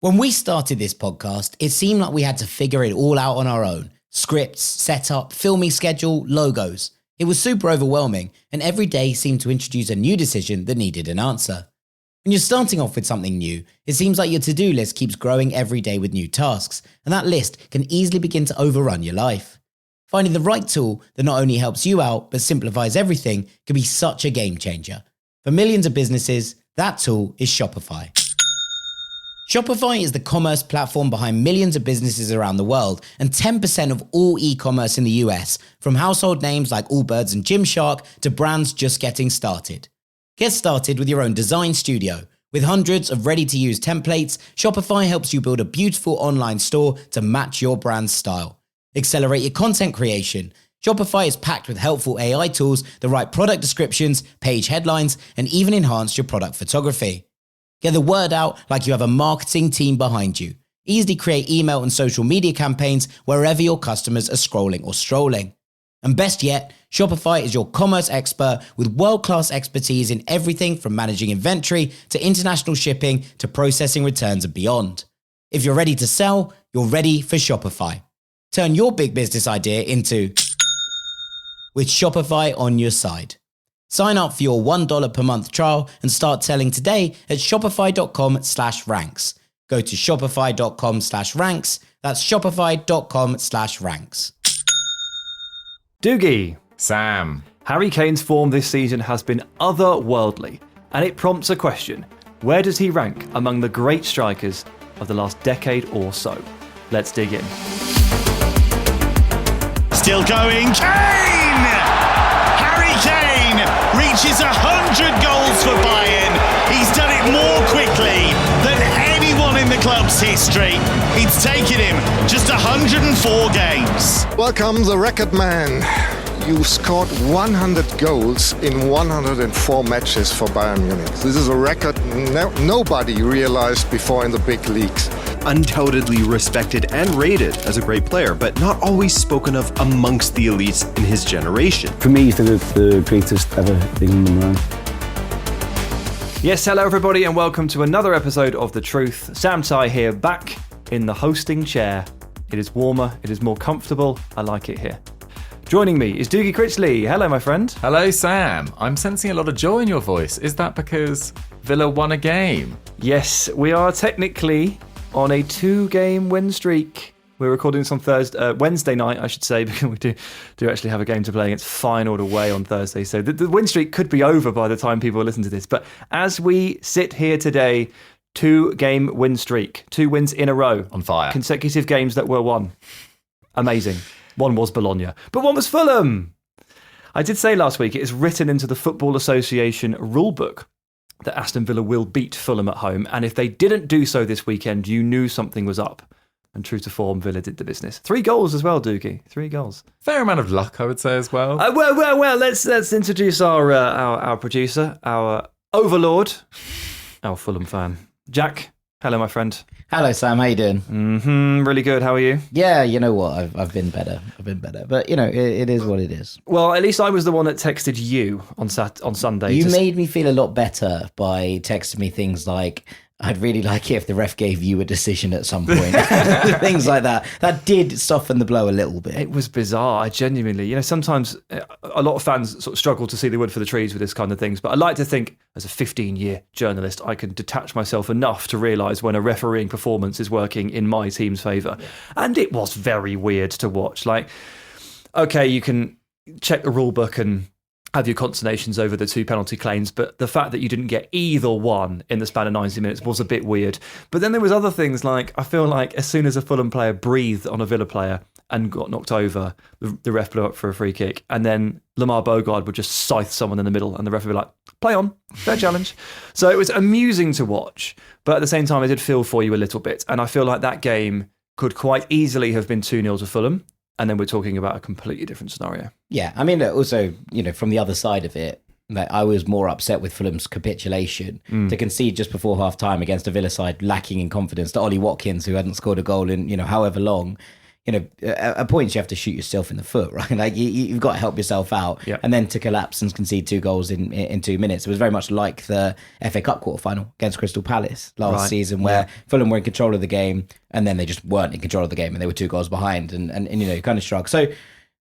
When we started this podcast, it seemed like we had to figure it all out on our own. Scripts, setup, filming schedule, logos. It was super overwhelming, and every day seemed to introduce a new decision that needed an answer. When you're starting off with something new, it seems like your to-do list keeps growing every day with new tasks, and that list can easily begin to overrun your life. Finding the right tool that not only helps you out, but simplifies everything can be such a game changer. For millions of businesses, that tool is Shopify. Shopify is the commerce platform behind millions of businesses around the world and 10% of all e-commerce in the US, from household names like Allbirds and Gymshark to brands just getting started. Get started with your own design studio. With hundreds of ready-to-use templates, Shopify helps you build a beautiful online store to match your brand's style. Accelerate your content creation. Shopify is packed with helpful AI tools that write product descriptions, page headlines, and even enhance your product photography. Get the word out like you have a marketing team behind you. Easily create email and social media campaigns wherever your customers are scrolling or strolling. And best yet, Shopify is your commerce expert with world-class expertise in everything from managing inventory to international shipping to processing returns and beyond. If you're ready to sell, you're ready for Shopify. Turn your big business idea into with Shopify on your side. Sign up for your $1 per month trial and start selling today at shopify.com/ranks. Go to shopify.com/ranks. That's shopify.com/ranks. Dougie. Sam. Harry Kane's form this season has been otherworldly, and it prompts a question. Where does he rank among the great strikers of the last decade or so? Let's dig in. Still going, Kane! Harry Kane reaches 100 goals for Bayern. He's done it more quickly than anyone in the club's history. It's taken him just 104 games. Welcome, the record man. You scored 100 goals in 104 matches for Bayern Munich. This is a record nobody realized before in the big leagues. Undoubtedly respected and rated as a great player, but not always spoken of amongst the elites in his generation. For me, he's the greatest ever thing around. Yes, hello everybody, and welcome to another episode of The Truth. Sam Tsai here, back in the hosting chair. It is warmer, it is more comfortable, I like it here. Joining me is Dougie Critchley. Hello, my friend. Hello, Sam. I'm sensing a lot of joy in your voice. Is that because Villa won a game? Yes, we are technically on a 2-game win streak. We're recording this on Wednesday night, I should say, because we do actually have a game to play against Feyenoord away on Thursday. So the win streak could be over by the time people listen to this. But as we sit here today, 2-game win streak, 2 wins in a row. On fire. Consecutive games that were won. Amazing. One was Bologna, but one was Fulham. I did say last week it is written into the Football Association rulebook that Aston Villa will beat Fulham at home, and if they didn't do so this weekend, you knew something was up. And true to form, Villa did the business. 3 goals as well, Dougie. 3 goals. Fair amount of luck, I would say, as well. Well. Let's introduce our producer, our overlord, our Fulham fan, Jack. Hello, my friend. Hello, Sam. How you doing? Really good. How are you? Yeah, you know what? I've been better. But, you know, it is what it is. Well, at least I was the one that texted you on Sunday. You made me feel a lot better by texting me things like, I'd really like it if the ref gave you a decision at some point. Things like that. That did soften the blow a little bit. It was bizarre. I genuinely, sometimes a lot of fans sort of struggle to see the wood for the trees with this kind of things. But I like to think, as a 15-year journalist, I can detach myself enough to realise when a refereeing performance is working in my team's favour. Yeah. And it was very weird to watch. Like, okay, you can check the rule book and have your consternations over the 2 penalty claims, but the fact that you didn't get either one in the span of 90 minutes was a bit weird. But then there was other things, like I feel like as soon as a Fulham player breathed on a Villa player and got knocked over, the ref blew up for a free kick, and then Lamar Bogard would just scythe someone in the middle and the ref would be like, play on, fair challenge. So it was amusing to watch, but at the same time I did feel for you a little bit, and I feel like that game could quite easily have been 2-0 to Fulham. And then we're talking about a completely different scenario. Yeah, I mean, also, from the other side of it, I was more upset with Fulham's capitulation to concede just before half-time against a Villa side lacking in confidence to Ollie Watkins, who hadn't scored a goal in, however long. at points you have to shoot yourself in the foot, right? Like you've got to help yourself out, and then to collapse and concede 2 goals in 2 minutes. It was very much like the FA Cup quarter-final against Crystal Palace last season, where Fulham were in control of the game, and then they just weren't in control of the game, and they were 2 goals behind, and you kind of struggled. So.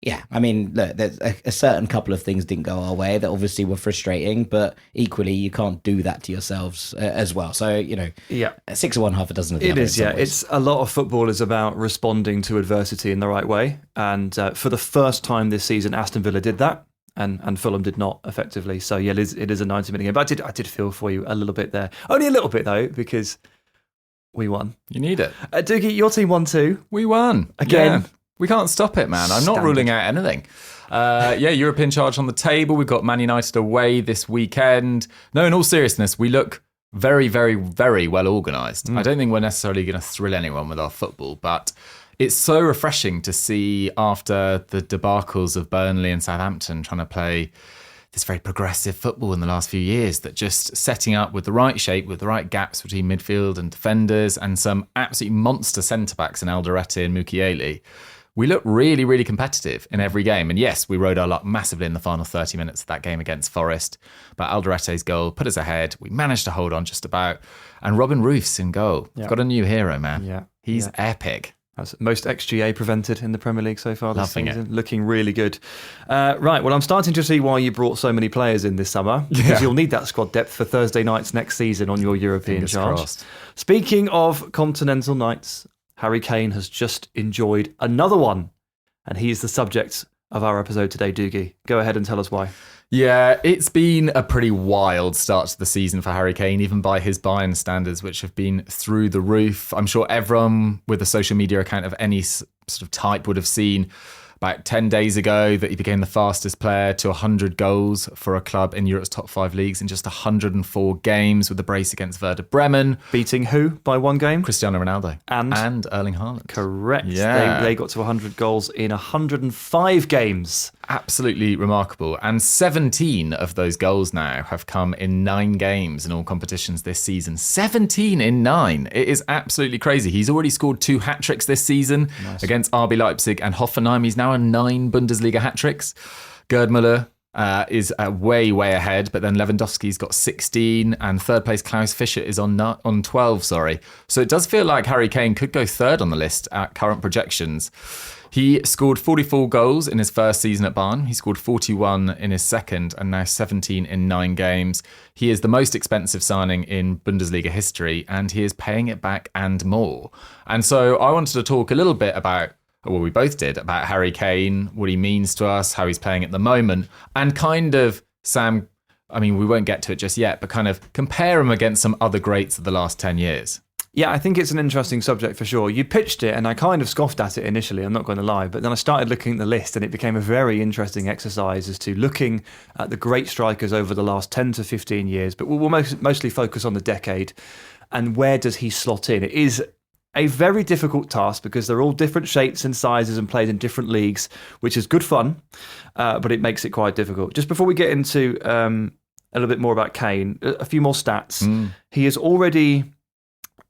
Yeah, I mean, look, there's a certain couple of things didn't go our way that obviously were frustrating, but equally you can't do that to yourselves as well. So, 6 of one, half a dozen of the other. It is, yeah. It's a lot of football is about responding to adversity in the right way. And for the first time this season, Aston Villa did that. And Fulham did not effectively. So, yeah, it is a 90-minute game. But I did feel for you a little bit there. Only a little bit, though, because we won. You need it. Dougie, your team won too. We won. Again. Yeah. We can't stop it, man. I'm not ruling out anything. European charge on the table. We've got Man United away this weekend. No, in all seriousness, we look very, very, very well organised. I don't think we're necessarily going to thrill anyone with our football, but it's so refreshing to see after the debacles of Burnley and Southampton trying to play this very progressive football in the last few years, that just setting up with the right shape, with the right gaps between midfield and defenders, and some absolutely monster centre-backs in Alderete and Mukiele. We look really, really competitive in every game. And yes, we rode our luck massively in the final 30 minutes of that game against Forest. But Alderete's goal put us ahead. We managed to hold on just about. And Robin Roof's in goal. We've got a new hero, man. Yeah. He's epic. That's most XGA prevented in the Premier League so far this season. It. Looking really good. Right, well, I'm starting to see why you brought so many players in this summer, because you'll need that squad depth for Thursday nights next season on your European charge. Crossed. Speaking of continental nights, Harry Kane has just enjoyed another one, and he's the subject of our episode today. Dougie, go ahead and tell us why. Yeah, it's been a pretty wild start to the season for Harry Kane, even by his Bayern standards, which have been through the roof. I'm sure everyone with a social media account of any sort of type would have seen about 10 days ago that he became the fastest player to 100 goals for a club in Europe's top 5 leagues in just 104 games with the brace against Werder Bremen. Beating who by 1 game? Cristiano Ronaldo. And Erling Haaland. Correct. Yeah. They got to 100 goals in 105 games. Absolutely remarkable. And 17 of those goals now have come in 9 games in all competitions this season. 17 in 9. It is absolutely crazy. He's already scored 2 hat-tricks this season against RB Leipzig and Hoffenheim. He's now on 9 Bundesliga hat-tricks. Gerd Müller is way, way ahead, but then Lewandowski's got 16 and third place Klaus Fischer is on 12, So it does feel like Harry Kane could go third on the list at current projections. He scored 44 goals in his first season at Bayern. He scored 41 in his second and now 17 in 9 games. He is the most expensive signing in Bundesliga history and he is paying it back and more. And so I wanted to talk a little bit about, well, we both did, about Harry Kane, what he means to us, how he's playing at the moment, and kind of, Sam, I mean, we won't get to it just yet, but kind of compare him against some other greats of the last 10 years. Yeah, I think it's an interesting subject for sure. You pitched it and I kind of scoffed at it initially, I'm not going to lie, but then I started looking at the list and it became a very interesting exercise as to looking at the great strikers over the last 10 to 15 years, but we'll mostly focus on the decade and where does he slot in. It is a very difficult task because they're all different shapes and sizes and played in different leagues, which is good fun, but it makes it quite difficult. Just before we get into a little bit more about Kane, a few more stats. He has already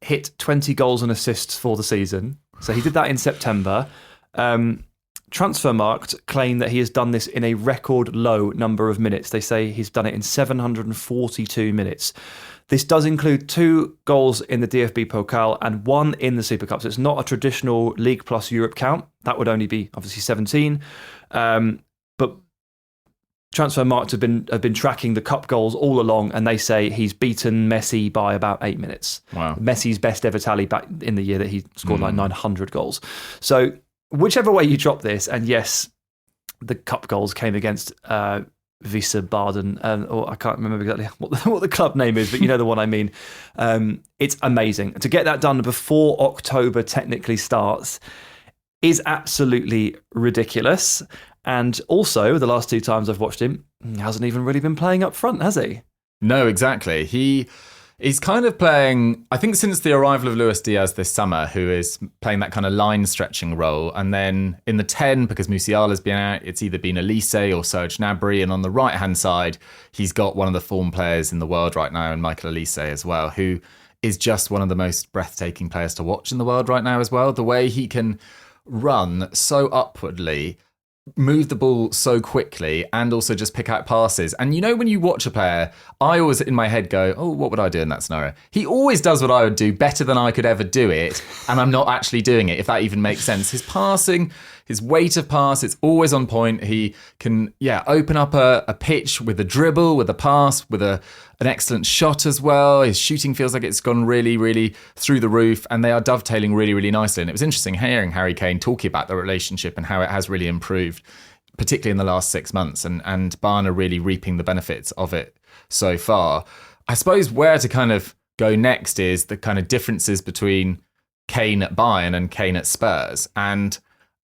hit 20 goals and assists for the season. So he did that in September. Transfermarkt claim that he has done this in a record low number of minutes. They say he's done it in 742 minutes. This does include 2 goals in the DFB Pokal and 1 in the Super Cup. So it's not a traditional League Plus Europe count. That would only be obviously 17. But Transfermarkt have been tracking the cup goals all along, and they say he's beaten Messi by about 8 minutes. Wow. Messi's best ever tally back in the year that he scored like 900 goals. So whichever way you drop this, and yes, the cup goals came against Wiesbaden, or I can't remember exactly what the club name is, but you know the one I mean. It's amazing. To get that done before October technically starts is absolutely ridiculous. And also, the last 2 times I've watched him, he hasn't even really been playing up front, has he? No, exactly. He's kind of playing, I think since the arrival of Luis Diaz this summer, who is playing that kind of line-stretching role. And then in the 10, because Musiala's been out, it's either been Elise or Serge Gnabry. And on the right-hand side, he's got one of the form players in the world right now, and Michael Elise as well, who is just one of the most breathtaking players to watch in the world right now as well. The way he can run so upwardly, move the ball so quickly, and also just pick out passes. And you know, when you watch a player, I always in my head go, oh, what would I do in that scenario? He always does what I would do better than I could ever do it, and I'm not actually doing it, if that even makes sense. His passing, his weight of pass, it's always on point. He can, open up a pitch with a dribble, with a pass, with an excellent shot as well. His shooting feels like it's gone really, really through the roof, and they are dovetailing really, really nicely. And it was interesting hearing Harry Kane talking about the relationship and how it has really improved, particularly in the last 6 months, and Bayern are really reaping the benefits of it so far. I suppose where to kind of go next is the kind of differences between Kane at Bayern and Kane at Spurs. And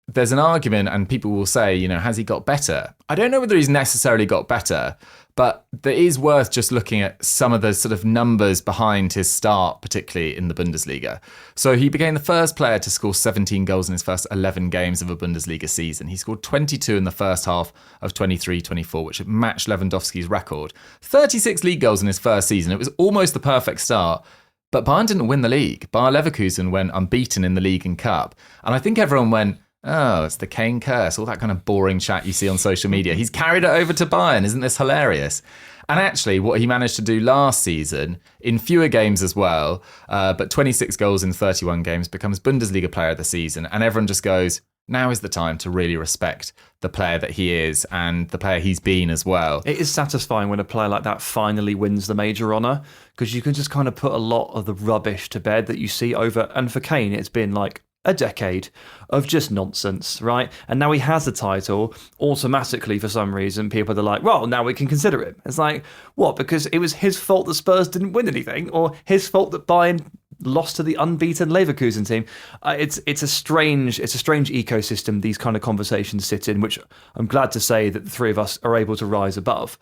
there's an argument, and people will say, has he got better? I don't know whether he's necessarily got better, but it is worth just looking at some of the sort of numbers behind his start, particularly in the Bundesliga. So he became the first player to score 17 goals in his first 11 games of a Bundesliga season. He scored 22 in the first half of 23-24, which matched Lewandowski's record. 36 league goals in his first season. It was almost the perfect start. But Bayern didn't win the league. Bayer Leverkusen went unbeaten in the league and cup. And I think everyone went, oh, it's the Kane curse, all that kind of boring chat you see on social media. He's carried it over to Bayern. Isn't this hilarious? And actually, what he managed to do last season, in fewer games as well, but 26 goals in 31 games, becomes Bundesliga player of the season. And everyone just goes, now is the time to really respect the player that he is and the player he's been as well. It is satisfying when a player like that finally wins the major honour, because you can just kind of put a lot of the rubbish to bed that you see over. And for Kane, it's been like a decade of just nonsense, right? And now he has the title. Automatically, for some reason, people are like, well, now we can consider it. It's like, what? Because it was his fault that Spurs didn't win anything, or his fault that Bayern lost to the unbeaten Leverkusen team. It's a strange ecosystem these kind of conversations sit in, which I'm glad to say that the three of us are able to rise above.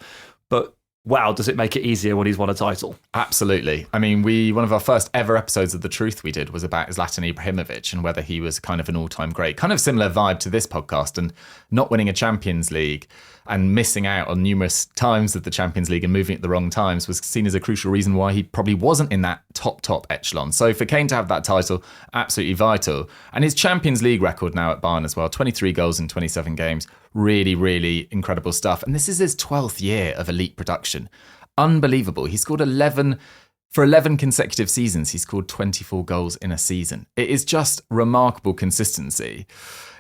But wow, does it make it easier when he's won a title? Absolutely. I mean, one of our first ever episodes of The Truth we did was about Zlatan Ibrahimovic and whether he was kind of an all-time great. Kind of similar vibe to this podcast, and not winning a Champions League and missing out on numerous times of the Champions League and moving at the wrong times was seen as a crucial reason why he probably wasn't in that top echelon. So for Kane to have that title, absolutely vital. And his Champions League record now at Bayern as well, 23 goals in 27 games. Really, really incredible stuff. And this is his 12th year of elite production. Unbelievable. He scored 11 consecutive seasons. He scored 24 goals in a season. It is just remarkable consistency.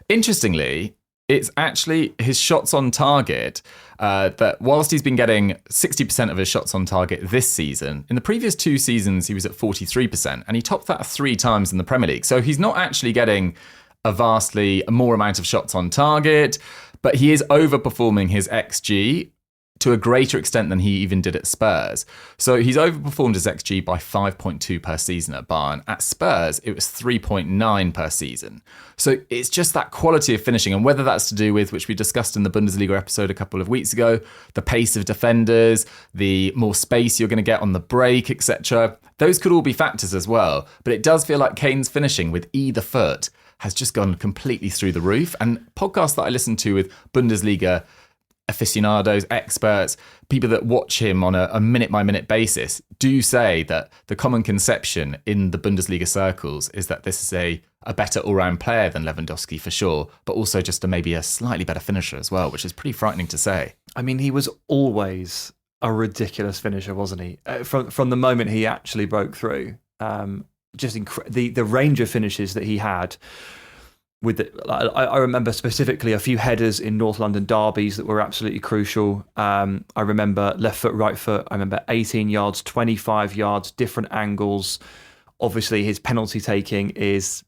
Interestingly, it's actually his shots on target that whilst he's been getting 60% of his shots on target this season, in the previous 2 seasons, he was at 43%, and he topped that 3 times in the Premier League. So he's not actually getting a vastly more amount of shots on target, but he is overperforming his XG to a greater extent than he even did at Spurs. So he's overperformed his XG by 5.2 per season at Bayern. At Spurs, it was 3.9 per season. So it's just that quality of finishing, and whether that's to do with, which we discussed in the Bundesliga episode a couple of weeks ago, the pace of defenders, the more space you're going to get on the break, etc. Those could all be factors as well. But it does feel like Kane's finishing with either foot has just gone completely through the roof. And podcasts that I listen to with Bundesliga aficionados, experts, people that watch him on a minute-by-minute basis do say that the common conception in the Bundesliga circles is that this is a better all-round player than Lewandowski for sure, but also just maybe a slightly better finisher as well, which is pretty frightening to say. I mean, he was always a ridiculous finisher, wasn't he? From the moment he actually broke through. The range of finishes that he had. I remember specifically a few headers in North London derbies that were absolutely crucial. I remember left foot, right foot. I remember 18 yards, 25 yards, different angles. Obviously, his penalty taking is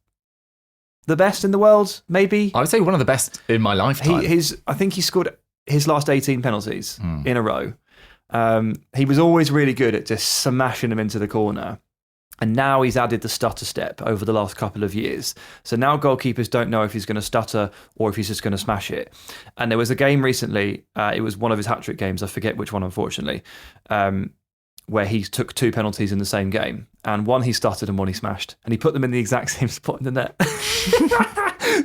the best in the world, maybe. I would say one of the best in my lifetime. I think he scored his last 18 penalties in a row. He was always really good at just smashing them into the corner. And now he's added the stutter step over the last couple of years. So now goalkeepers don't know if he's going to stutter or if he's just going to smash it. And there was a game recently, it was one of his hat-trick games, I forget which one, unfortunately, where he took 2 penalties in the same game. And one he stuttered and one he smashed. And he put them in the exact same spot in the net.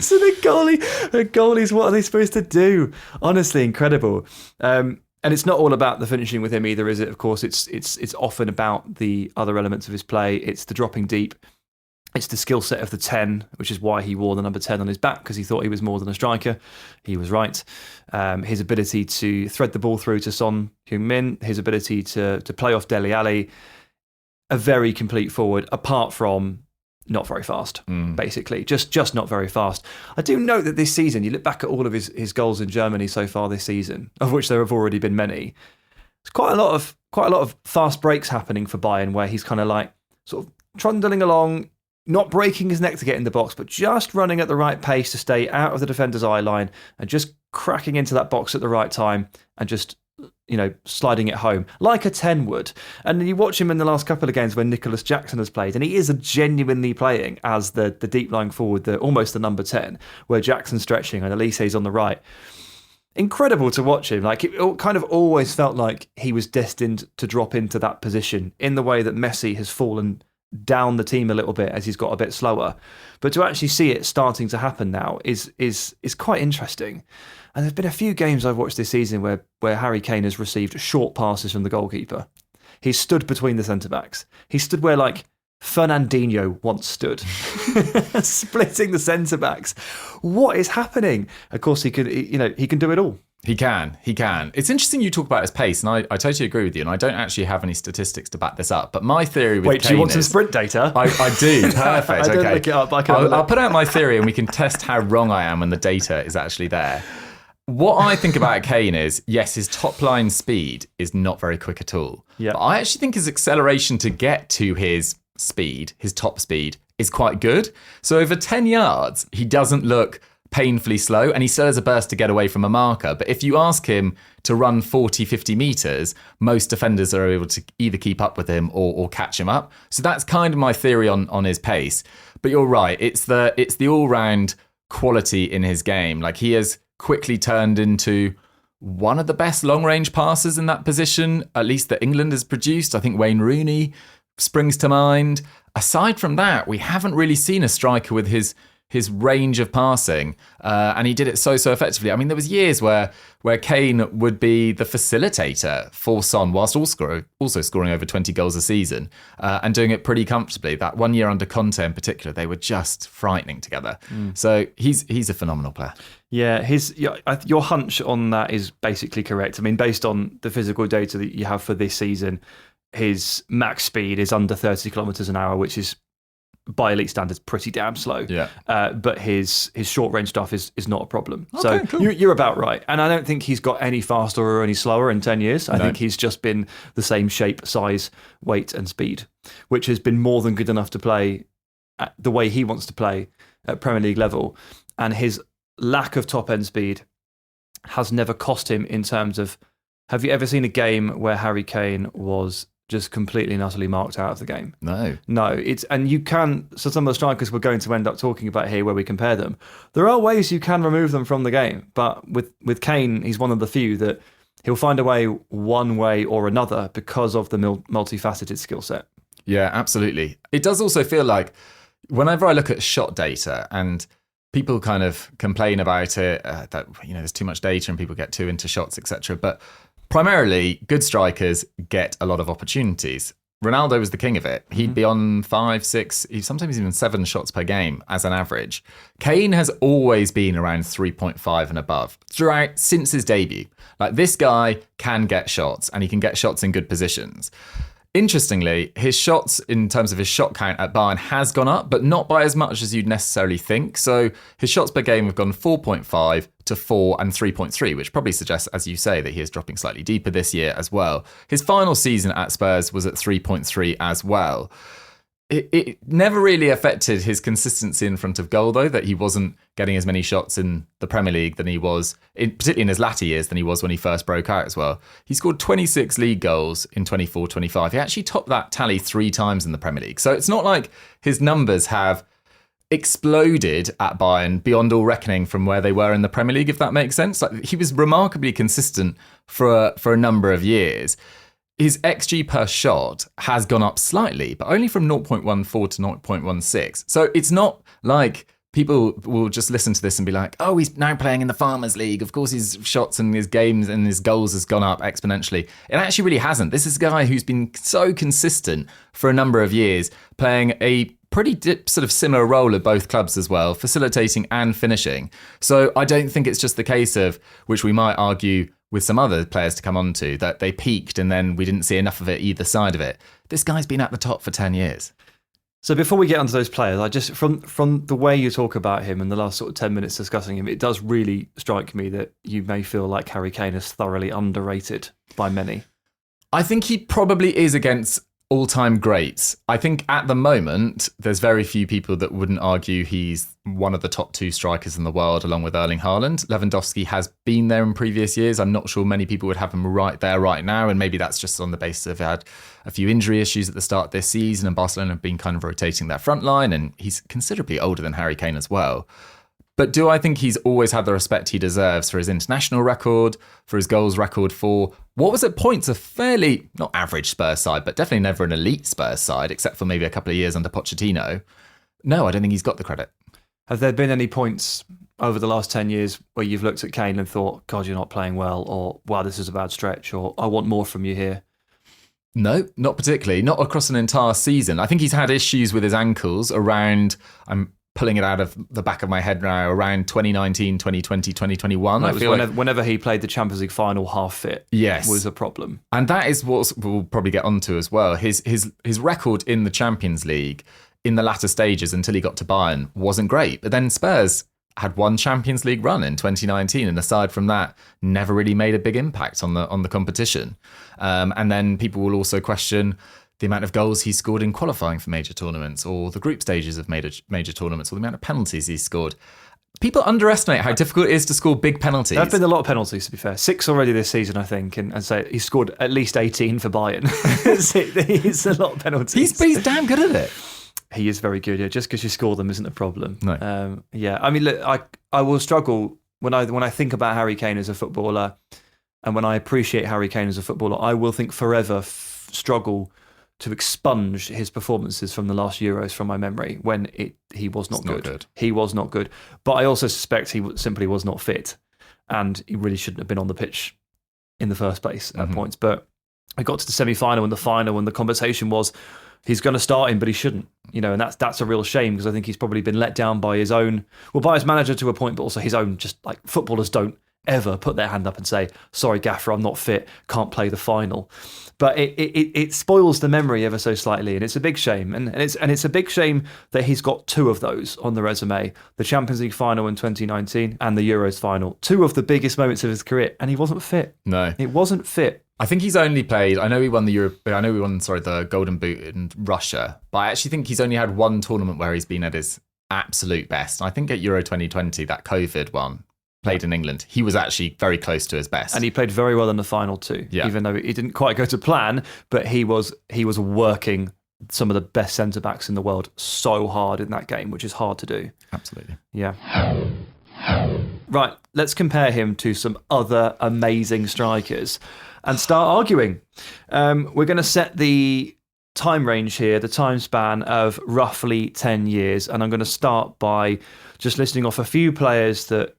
So the goalies, what are they supposed to do? Honestly, incredible. And it's not all about the finishing with him either, is it? Of course, it's often about the other elements of his play. It's the dropping deep. It's the skill set of the 10, which is why he wore the number 10 on his back, because he thought he was more than a striker. He was right. His ability to thread the ball through to Son Heung-min, his ability to play off Dele Alli, a very complete forward, apart from not very fast, basically. Just not very fast. I do note that this season, you look back at all of his goals in Germany so far this season, of which there have already been many. There's quite a lot of fast breaks happening for Bayern, where he's kind of like sort of trundling along, not breaking his neck to get in the box, but just running at the right pace to stay out of the defender's eye line and just cracking into that box at the right time and just, sliding it home like a 10 would. And you watch him in the last couple of games when Nicholas Jackson has played, and he is genuinely playing as the deep lying forward, almost the number 10, where Jackson's stretching and Elise's on the right. Incredible to watch him. Like, it kind of always felt like he was destined to drop into that position in the way that Messi has fallen down the team a little bit as he's got a bit slower. But to actually see it starting to happen now is quite interesting. And there've been a few games I've watched this season where Harry Kane has received short passes from the goalkeeper. He's stood between the centre-backs. He stood where, like, Fernandinho once stood, splitting the centre-backs. What is happening? Of course, he can do it all. He can. It's interesting you talk about his pace, and I totally agree with you, and I don't actually have any statistics to back this up, but my theory with Kane do you want some sprint data? I do. Perfect. I don't okay. look it up. I'll put out my theory, and we can test how wrong I am when the data is actually there. What I think about Kane is, yes, his top line speed is not very quick at all. Yeah. But I actually think his acceleration to get to his speed, his top speed, is quite good. So over 10 yards, he doesn't look painfully slow, and he still has a burst to get away from a marker. But if you ask him to run 40, 50 metres, most defenders are able to either keep up with him or catch him up. So that's kind of my theory on his pace. But you're right, it's the all-round quality in his game. Like, he has quickly turned into one of the best long-range passers in that position, at least that England has produced. I think Wayne Rooney springs to mind. Aside from that, we haven't really seen a striker with his range of passing, and he did it so effectively. I mean, there was years where Kane would be the facilitator for Son, whilst also scoring over 20 goals a season, and doing it pretty comfortably. That 1 year under Conte in particular, they were just frightening together. So he's a phenomenal player. Yeah, your hunch on that is basically correct. I mean, based on the physical data that you have for this season, his max speed is under 30 kilometres an hour, which is, by elite standards, pretty damn slow. Yeah. But his short range stuff is not a problem. Okay, so cool. You're about right. And I don't think he's got any faster or any slower in 10 years. I think he's just been the same shape, size, weight and speed, which has been more than good enough to play at the way he wants to play at Premier League level. And his lack of top end speed has never cost him in terms of, have you ever seen a game where Harry Kane was just completely and utterly marked out of the game? No. So some of the strikers we're going to end up talking about here where we compare them, there are ways you can remove them from the game, but with Kane, he's one of the few that he'll find a way one way or another because of the multifaceted skill set. Yeah, absolutely. It does also feel like whenever I look at shot data, and people kind of complain about it, that there's too much data and people get too into shots, etc. But primarily, good strikers get a lot of opportunities. Ronaldo was the king of it. He'd be on 5, 6, sometimes even 7 shots per game as an average. Kane has always been around 3.5 and above throughout since his debut. Like, this guy can get shots, and he can get shots in good positions. Interestingly, his shots in terms of his shot count at Bayern has gone up, but not by as much as you'd necessarily think. So his shots per game have gone 4.5 to 4 and 3.3, which probably suggests, as you say, that he is dropping slightly deeper this year as well. His final season at Spurs was at 3.3 as well. It never really affected his consistency in front of goal, though, that he wasn't getting as many shots in the Premier League than he was, particularly in his latter years, than he was when he first broke out as well. He scored 26 league goals in 24-25. He actually topped that tally 3 times in the Premier League. So it's not like his numbers have exploded at Bayern beyond all reckoning from where they were in the Premier League, if that makes sense. Like, he was remarkably consistent for a number of years. His XG per shot has gone up slightly, but only from 0.14 to 0.16. So it's not like people will just listen to this and be like, oh, he's now playing in the Farmers League. Of course, his shots and his games and his goals has gone up exponentially. It actually really hasn't. This is a guy who's been so consistent for a number of years, playing a pretty sort of similar role at both clubs as well, facilitating and finishing. So I don't think it's just the case of, which we might argue with some other players to come on to, that they peaked and then we didn't see enough of it either side of it. This guy's been at the top for 10 years. So before we get onto those players, I just from the way you talk about him and the last sort of 10 minutes discussing him, it does really strike me that you may feel like Harry Kane is thoroughly underrated by many. I think he probably is against all-time greats. I think at the moment, there's very few people that wouldn't argue he's one of the top 2 strikers in the world, along with Erling Haaland. Lewandowski has been there in previous years. I'm not sure many people would have him right there right now, and maybe that's just on the basis of had a few injury issues at the start of this season, and Barcelona have been kind of rotating their front line, and he's considerably older than Harry Kane as well. But do I think he's always had the respect he deserves for his international record, for his goals record, for what was at points a fairly, not average Spurs side, but definitely never an elite Spurs side, except for maybe a couple of years under Pochettino? No, I don't think he's got the credit. Have there been any points over the last 10 years where you've looked at Kane and thought, God, you're not playing well, or wow, this is a bad stretch, or I want more from you here? No, not particularly. Not across an entire season. I think he's had issues with his ankles around, I'm pulling it out of the back of my head now, around 2019, 2020, 2021. I feel whenever he played the Champions League final half fit, yes, was a problem. And that is what we'll probably get onto as well. His record in the Champions League in the latter stages until he got to Bayern wasn't great. But then Spurs had one Champions League run in 2019, and aside from that, never really made a big impact on the competition. And then people will also question the amount of goals he's scored in qualifying for major tournaments, or the group stages of major tournaments, or the amount of penalties he's scored. People underestimate how difficult it is to score big penalties. There have been a lot of penalties, to be fair. 6 already this season, I think, and so he's scored at least 18 for Bayern. It's a lot of penalties. He's damn good at it. He is very good. Yeah, just because you score them isn't a problem. No. Yeah, I mean, look, I will struggle when I think about Harry Kane as a footballer, and when I appreciate Harry Kane as a footballer, I will think forever struggle to expunge his performances from the last Euros from my memory when he was not good. He was not good. But I also suspect he simply was not fit, and he really shouldn't have been on the pitch in the first place at points. But I got to the semi-final and the final, and the conversation was he's going to start him, but he shouldn't. And that's a real shame, because I think he's probably been let down by his manager to a point, but also his own, just like footballers don't ever put their hand up and say, sorry, Gaffer, I'm not fit, can't play the final. But it spoils the memory ever so slightly, and it's a big shame. And it's a big shame that he's got 2 of those on the resume: the Champions League final in 2019 and the Euros final, 2 of the biggest moments of his career, and he wasn't fit. No, it wasn't fit. I think he's only played. I know we won the Golden Boot in Russia, but I actually think he's only had one tournament where he's been at his absolute best. I think at Euro 2020, that COVID one, played in England, he was actually very close to his best, and he played very well in the final too. Yeah. Even though it didn't quite go to plan, but he was working some of the best centre backs in the world so hard in that game, which is hard to do. Absolutely. Yeah. Right, let's compare him to some other amazing strikers and start arguing. We're going to set the time range here, the time span of roughly 10 years, and I'm going to start by just listing off a few players that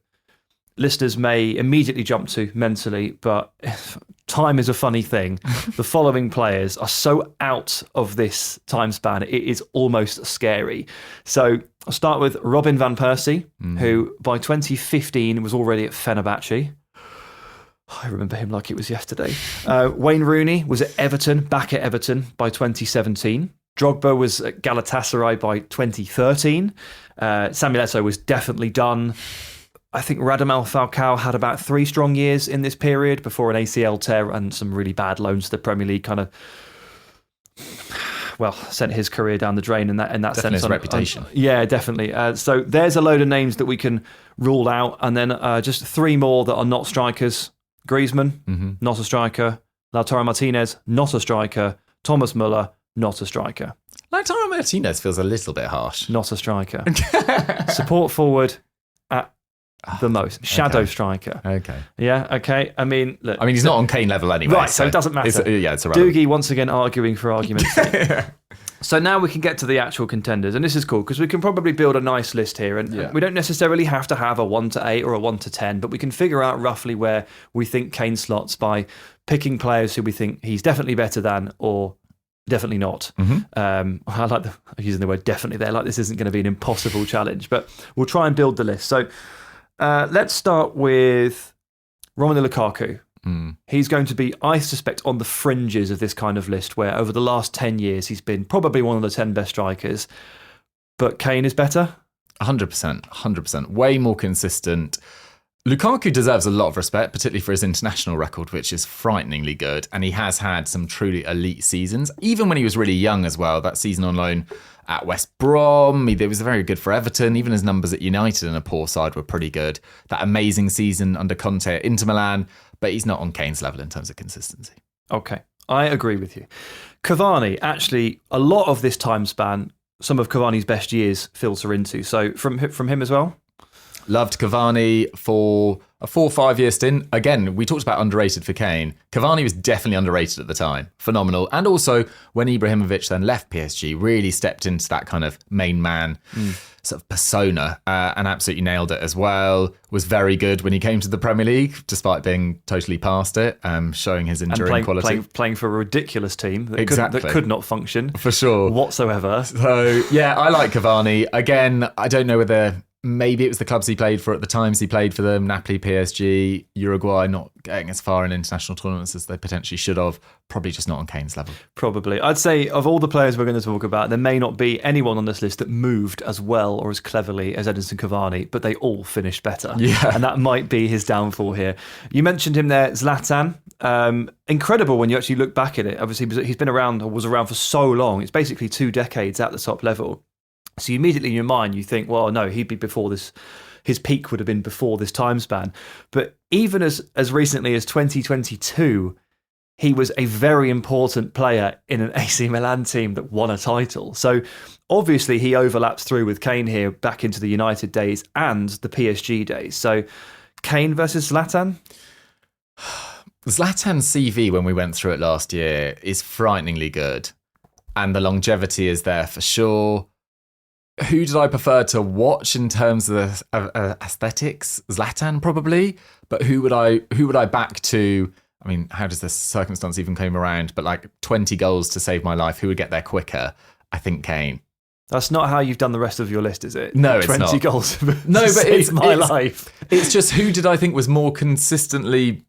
listeners may immediately jump to mentally, but time is a funny thing. The following players are so out of this time span, it is almost scary. So I'll start with Robin van Persie, who by 2015 was already at Fenerbahce. I remember him like it was yesterday. Wayne Rooney was back at Everton by 2017. Drogba was at Galatasaray by 2013. Samuel Eto'o was definitely done. I think Radamel Falcao had about 3 strong years in this period before an ACL tear and some really bad loans to the Premier League kind of, sent his career down the drain in that definitely sense. His reputation. Yeah, definitely. So there's a load of names that we can rule out, and then just 3 more that are not strikers. Griezmann, not a striker. Lautaro Martinez, not a striker. Thomas Müller, not a striker. Lautaro Martinez feels a little bit harsh. Not a striker. Support forward at the most. Shadow striker. Okay. Yeah, okay. I mean, look. He's not on Kane level anyway. Right, so it doesn't matter. It's irrelevant. Dougie once again arguing for argument's sake. So now we can get to the actual contenders, and this is cool because we can probably build a nice list here, and we don't necessarily have to have a 1 to 8 or a 1 to 10, but we can figure out roughly where we think Kane slots by picking players who we think he's definitely better than or Definitely not. I like using the word definitely there, like this isn't going to be an impossible challenge, but we'll try and build the list. So let's start with Romelu Lukaku. He's going to be, I suspect, on the fringes of this kind of list, where over the last 10 years he's been probably one of the 10 best strikers. But Kane is better? 100%. Way more consistent. Lukaku deserves a lot of respect, particularly for his international record, which is frighteningly good. And he has had some truly elite seasons, even when he was really young as well. That season on loan at West Brom, he was very good for Everton. Even his numbers at United in a poor side were pretty good. That amazing season under Conte at Inter Milan, but he's not on Kane's level in terms of consistency. Okay, I agree with you. Cavani, actually, a lot of this time span, some of Cavani's best years filter into. So from him as well? Loved Cavani for a 4 or 5 year stint. Again, we talked about underrated for Kane. Cavani was definitely underrated at the time. Phenomenal. And also, when Ibrahimovic then left PSG, really stepped into that kind of main man sort of persona and absolutely nailed it as well. Was very good when he came to the Premier League, despite being totally past it, showing his enduring quality. Playing for a ridiculous team that could not function. For sure. Whatsoever. So, yeah, I like Cavani. Again, I don't know whether... Maybe it was the clubs he played for at the times he played for them, Napoli, PSG, Uruguay, not getting as far in international tournaments as they potentially should have. Probably just not on Kane's level. Probably. I'd say of all the players we're going to talk about, there may not be anyone on this list that moved as well or as cleverly as Edinson Cavani, but they all finished better. Yeah. And that might be his downfall here. You mentioned him there, Zlatan. Incredible when you actually look back at it. Obviously, he's been around, or was around for so long. It's basically 2 decades at the top level. So immediately in your mind, you think, well, no, he'd be before this. His peak would have been before this time span. But even as recently as 2022, he was a very important player in an AC Milan team that won a title. So obviously he overlaps through with Kane here back into the United days and the PSG days. So Kane versus Zlatan? Zlatan's CV, when we went through it last year, is frighteningly good. And the longevity is there for sure. Who did I prefer to watch in terms of aesthetics? Zlatan, probably. But who would I back to? I mean, how does this circumstance even come around? But like 20 goals to save my life. Who would get there quicker? I think Kane. That's not how you've done the rest of your list, is it? No, it's 20 not. 20 goals. No, but it's my life. It's just who did I think was more consistently?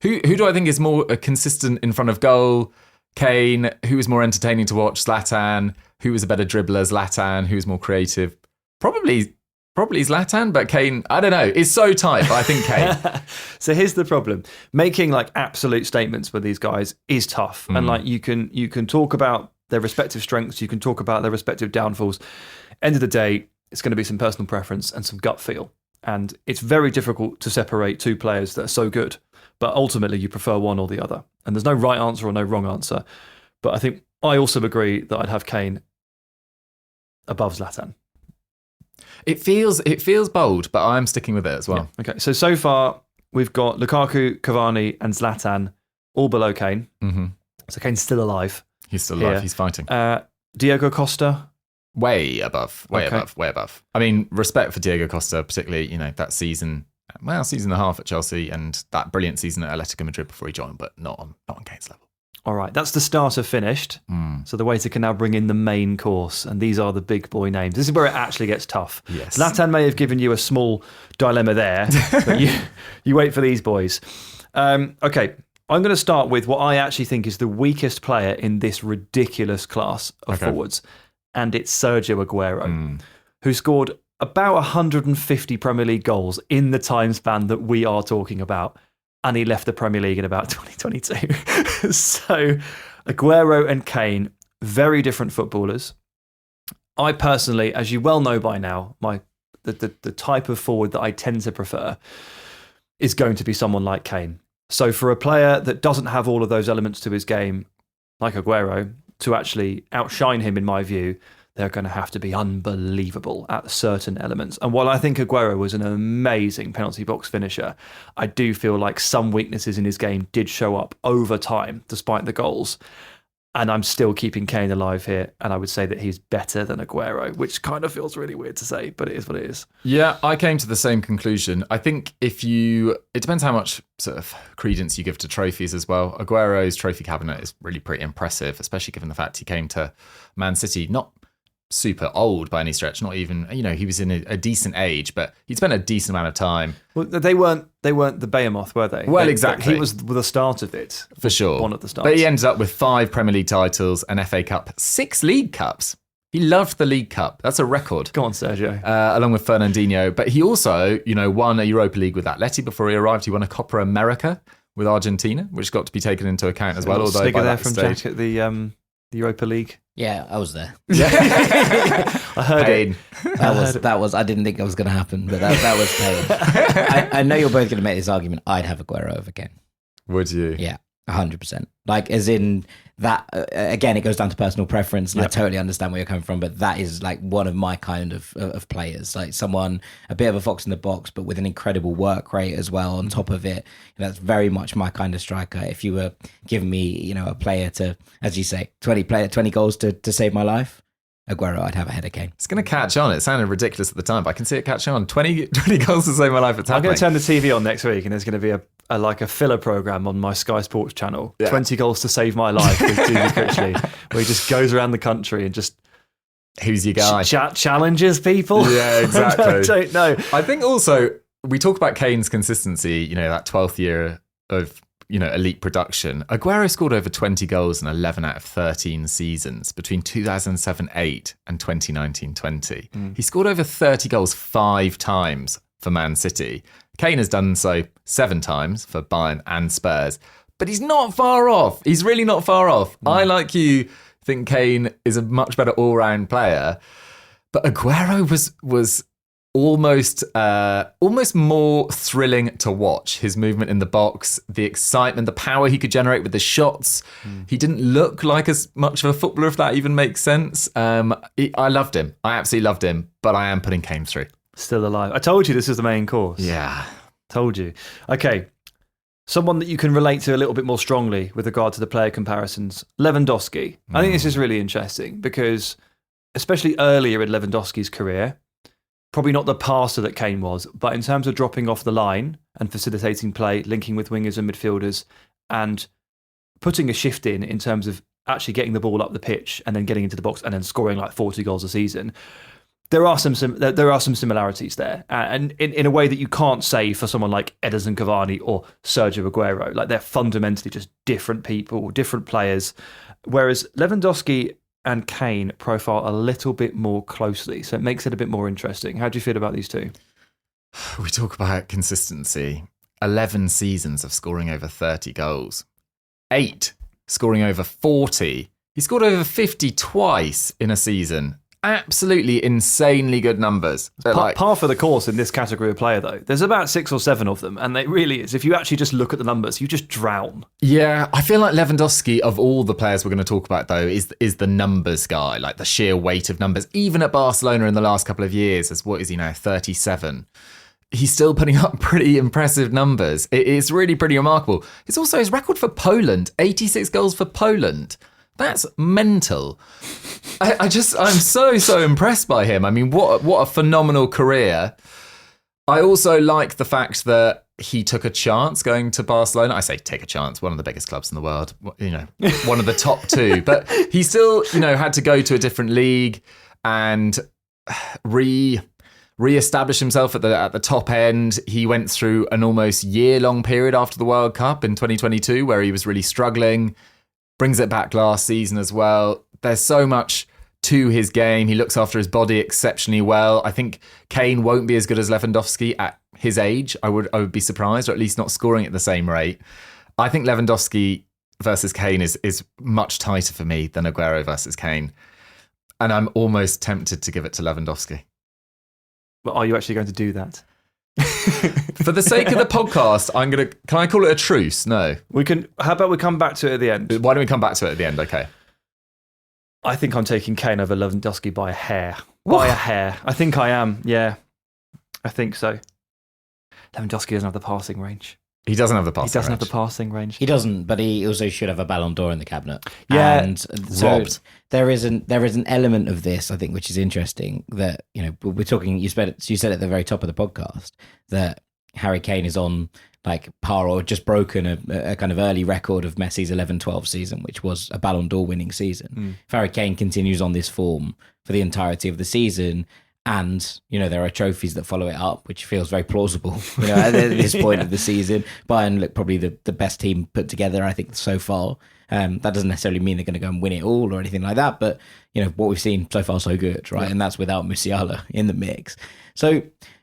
Who do I think is more consistent in front of goal? Kane. Who was more entertaining to watch? Zlatan. Who was a better dribbler? Zlatan. Who was more creative? Probably Zlatan, but Kane, I don't know. It's so tight, but I think Kane. So here's the problem. Making like absolute statements with these guys is tough. And like you can talk about their respective strengths, you can talk about their respective downfalls. End of the day, it's going to be some personal preference and some gut feel. And it's very difficult to separate 2 players that are so good, but ultimately you prefer one or the other. And there's no right answer or no wrong answer. But I think I also agree that I'd have Kane above Zlatan. It feels bold, but I'm sticking with it as well. Yeah. Okay, so far we've got Lukaku, Cavani, and Zlatan all below Kane. Mm-hmm. So Kane's still alive. He's still alive. He's fighting. Diego Costa, way above. I mean, respect for Diego Costa, particularly that season and a half at Chelsea, and that brilliant season at Atletico Madrid before he joined, but not on Kane's level. All right, that's the starter finished. So the waiter can now bring in the main course, and these are the big boy names. This is where it actually gets tough. Yes. Zlatan may have given you a small dilemma there, but you wait for these boys. Okay, I'm going to start with what I actually think is the weakest player in this ridiculous class of forwards, and it's Sergio Aguero, who scored about 150 Premier League goals in the time span that we are talking about. And he left the Premier League in about 2022. So Aguero and Kane, very different footballers. I personally, as you well know by now, the type of forward that I tend to prefer is going to be someone like Kane. So for a player that doesn't have all of those elements to his game, like Aguero, to actually outshine him, in my view, they're going to have to be unbelievable at certain elements. And while I think Aguero was an amazing penalty box finisher, I do feel like some weaknesses in his game did show up over time, despite the goals. And I'm still keeping Kane alive here, and I would say that he's better than Aguero, which kind of feels really weird to say, but it is what it is. Yeah, I came to the same conclusion. I think it depends how much sort of credence you give to trophies as well. Aguero's trophy cabinet is really pretty impressive, especially given the fact he came to Man City, not super old by any stretch, not even, he was in a decent age, but he'd spent a decent amount of time. Well, they weren't the Behemoth, were they? Well, exactly. He was the start of it. For sure. One of the starts. But he ended up with 5 Premier League titles, an FA Cup, 6 League Cups. He loved the League Cup. That's a record. Go on, Sergio. Along with Fernandinho. But he also, won a Europa League with Atleti before he arrived. He won a Copa America with Argentina, which got to be taken into account as well. Although by there that from stage, Jack at the Europa League. Yeah, I was there. I heard Pain. That was. I didn't think that was going to happen, but that was pain. I know you're both going to make this argument. I'd have Aguero over Kane. Would you? Yeah, 100%. Like, as in that. Again, it goes down to personal preference, and I totally understand where you're coming from. But that is like one of my kind of players, like someone a bit of a fox in the box, but with an incredible work rate as well on top of it. That's very much my kind of striker. If you were giving me, a player to, as you say, 20 goals to save my life, Aguero, I'd have ahead of Kane. It's going to catch on. It sounded ridiculous at the time, but I can see it catch on. 20 goals to save my life. It's happening. I'm going to turn the TV on next week, and there's going to be a filler program on my Sky Sports channel. Yeah. 20 goals to save my life with Dougie Critchley, where he just goes around the country and just who's your guy? Challenges people. Yeah, exactly. I don't know. I think also we talk about Kane's consistency. That 12th year of elite production. Aguero scored over 20 goals in 11 out of 13 seasons between 2007-8 and 2019-20. He scored over 30 goals 5 times for Man City. Kane has done so 7 times for Bayern and Spurs, but he's not far off. He's really not far off. I, like you, think Kane is a much better all-round player, but Aguero was almost more thrilling to watch. His movement in the box, the excitement, the power he could generate with the shots. He didn't look like as much of a footballer, if that even makes sense. I loved him. I absolutely loved him, but I am putting Kane through. Still alive. I told you this was the main course. Yeah. Told you. Okay. Someone that you can relate to a little bit more strongly with regard to the player comparisons, Lewandowski. I think this is really interesting because especially earlier in Lewandowski's career, probably not the passer that Kane was, but in terms of dropping off the line and facilitating play, linking with wingers and midfielders, and putting a shift in terms of actually getting the ball up the pitch and then getting into the box and then scoring like 40 goals a season. There are some similarities there, and in a way that you can't say for someone like Edinson Cavani or Sergio Aguero. Like, they're fundamentally just different people, different players, whereas Lewandowski and Kane profile a little bit more closely, so it makes it a bit more interesting. How do you feel about these two? We talk about consistency. 11 seasons of scoring over 30 goals. 8 scoring over 40. He scored over 50 twice in a season. Absolutely insanely good numbers. Par for the course in this category of player, though. There's about 6 or 7 of them, and it really is. If you actually just look at the numbers, you just drown. Yeah, I feel like Lewandowski, of all the players we're going to talk about, though, is the numbers guy, like the sheer weight of numbers. Even at Barcelona in the last couple of years, as what is he now, 37? He's still putting up pretty impressive numbers. It's really pretty remarkable. It's also his record for Poland, 86 goals for Poland. That's mental. I'm so impressed by him. I mean, what a phenomenal career. I also like the fact that he took a chance going to Barcelona. I say take a chance, one of the biggest clubs in the world, one of the top 2. But he still, had to go to a different league and re-establish himself at the top end. He went through an almost year-long period after the World Cup in 2022 where he was really struggling. Brings it back last season as well. There's so much to his game. He looks after his body exceptionally well. I think Kane won't be as good as Lewandowski at his age. I would be surprised, or at least not scoring at the same rate. I think Lewandowski versus Kane is much tighter for me than Aguero versus Kane. And I'm almost tempted to give it to Lewandowski. But are you actually going to do that? For the sake of the podcast, can I call it a truce? No. We can. How about we come back to it at the end? Why don't we come back to it at the end? Okay. I think I'm taking Kane over Lewandowski by a hair. By a hair. I think I am. Yeah. I think so. Lewandowski doesn't have the passing range. He doesn't have the He passing doesn't have range. the passing range. He doesn't, but he also should have a Ballon d'Or in the cabinet. Yeah, and so robbed. there is an element of this, I think, which is interesting. That we're talking. You said at the very top of the podcast that Harry Kane is on like par or just broken a kind of early record of Messi's 11-12 season, which was a Ballon d'Or winning season. If Harry Kane continues on this form for the entirety of the season, and there are trophies that follow it up, which feels very plausible. At this point of the season, Bayern look probably the best team put together, I think, so far. That doesn't necessarily mean they're going to go and win it all or anything like that, but what we've seen so far, so good, right? Yeah. And that's without Musiala in the mix. So,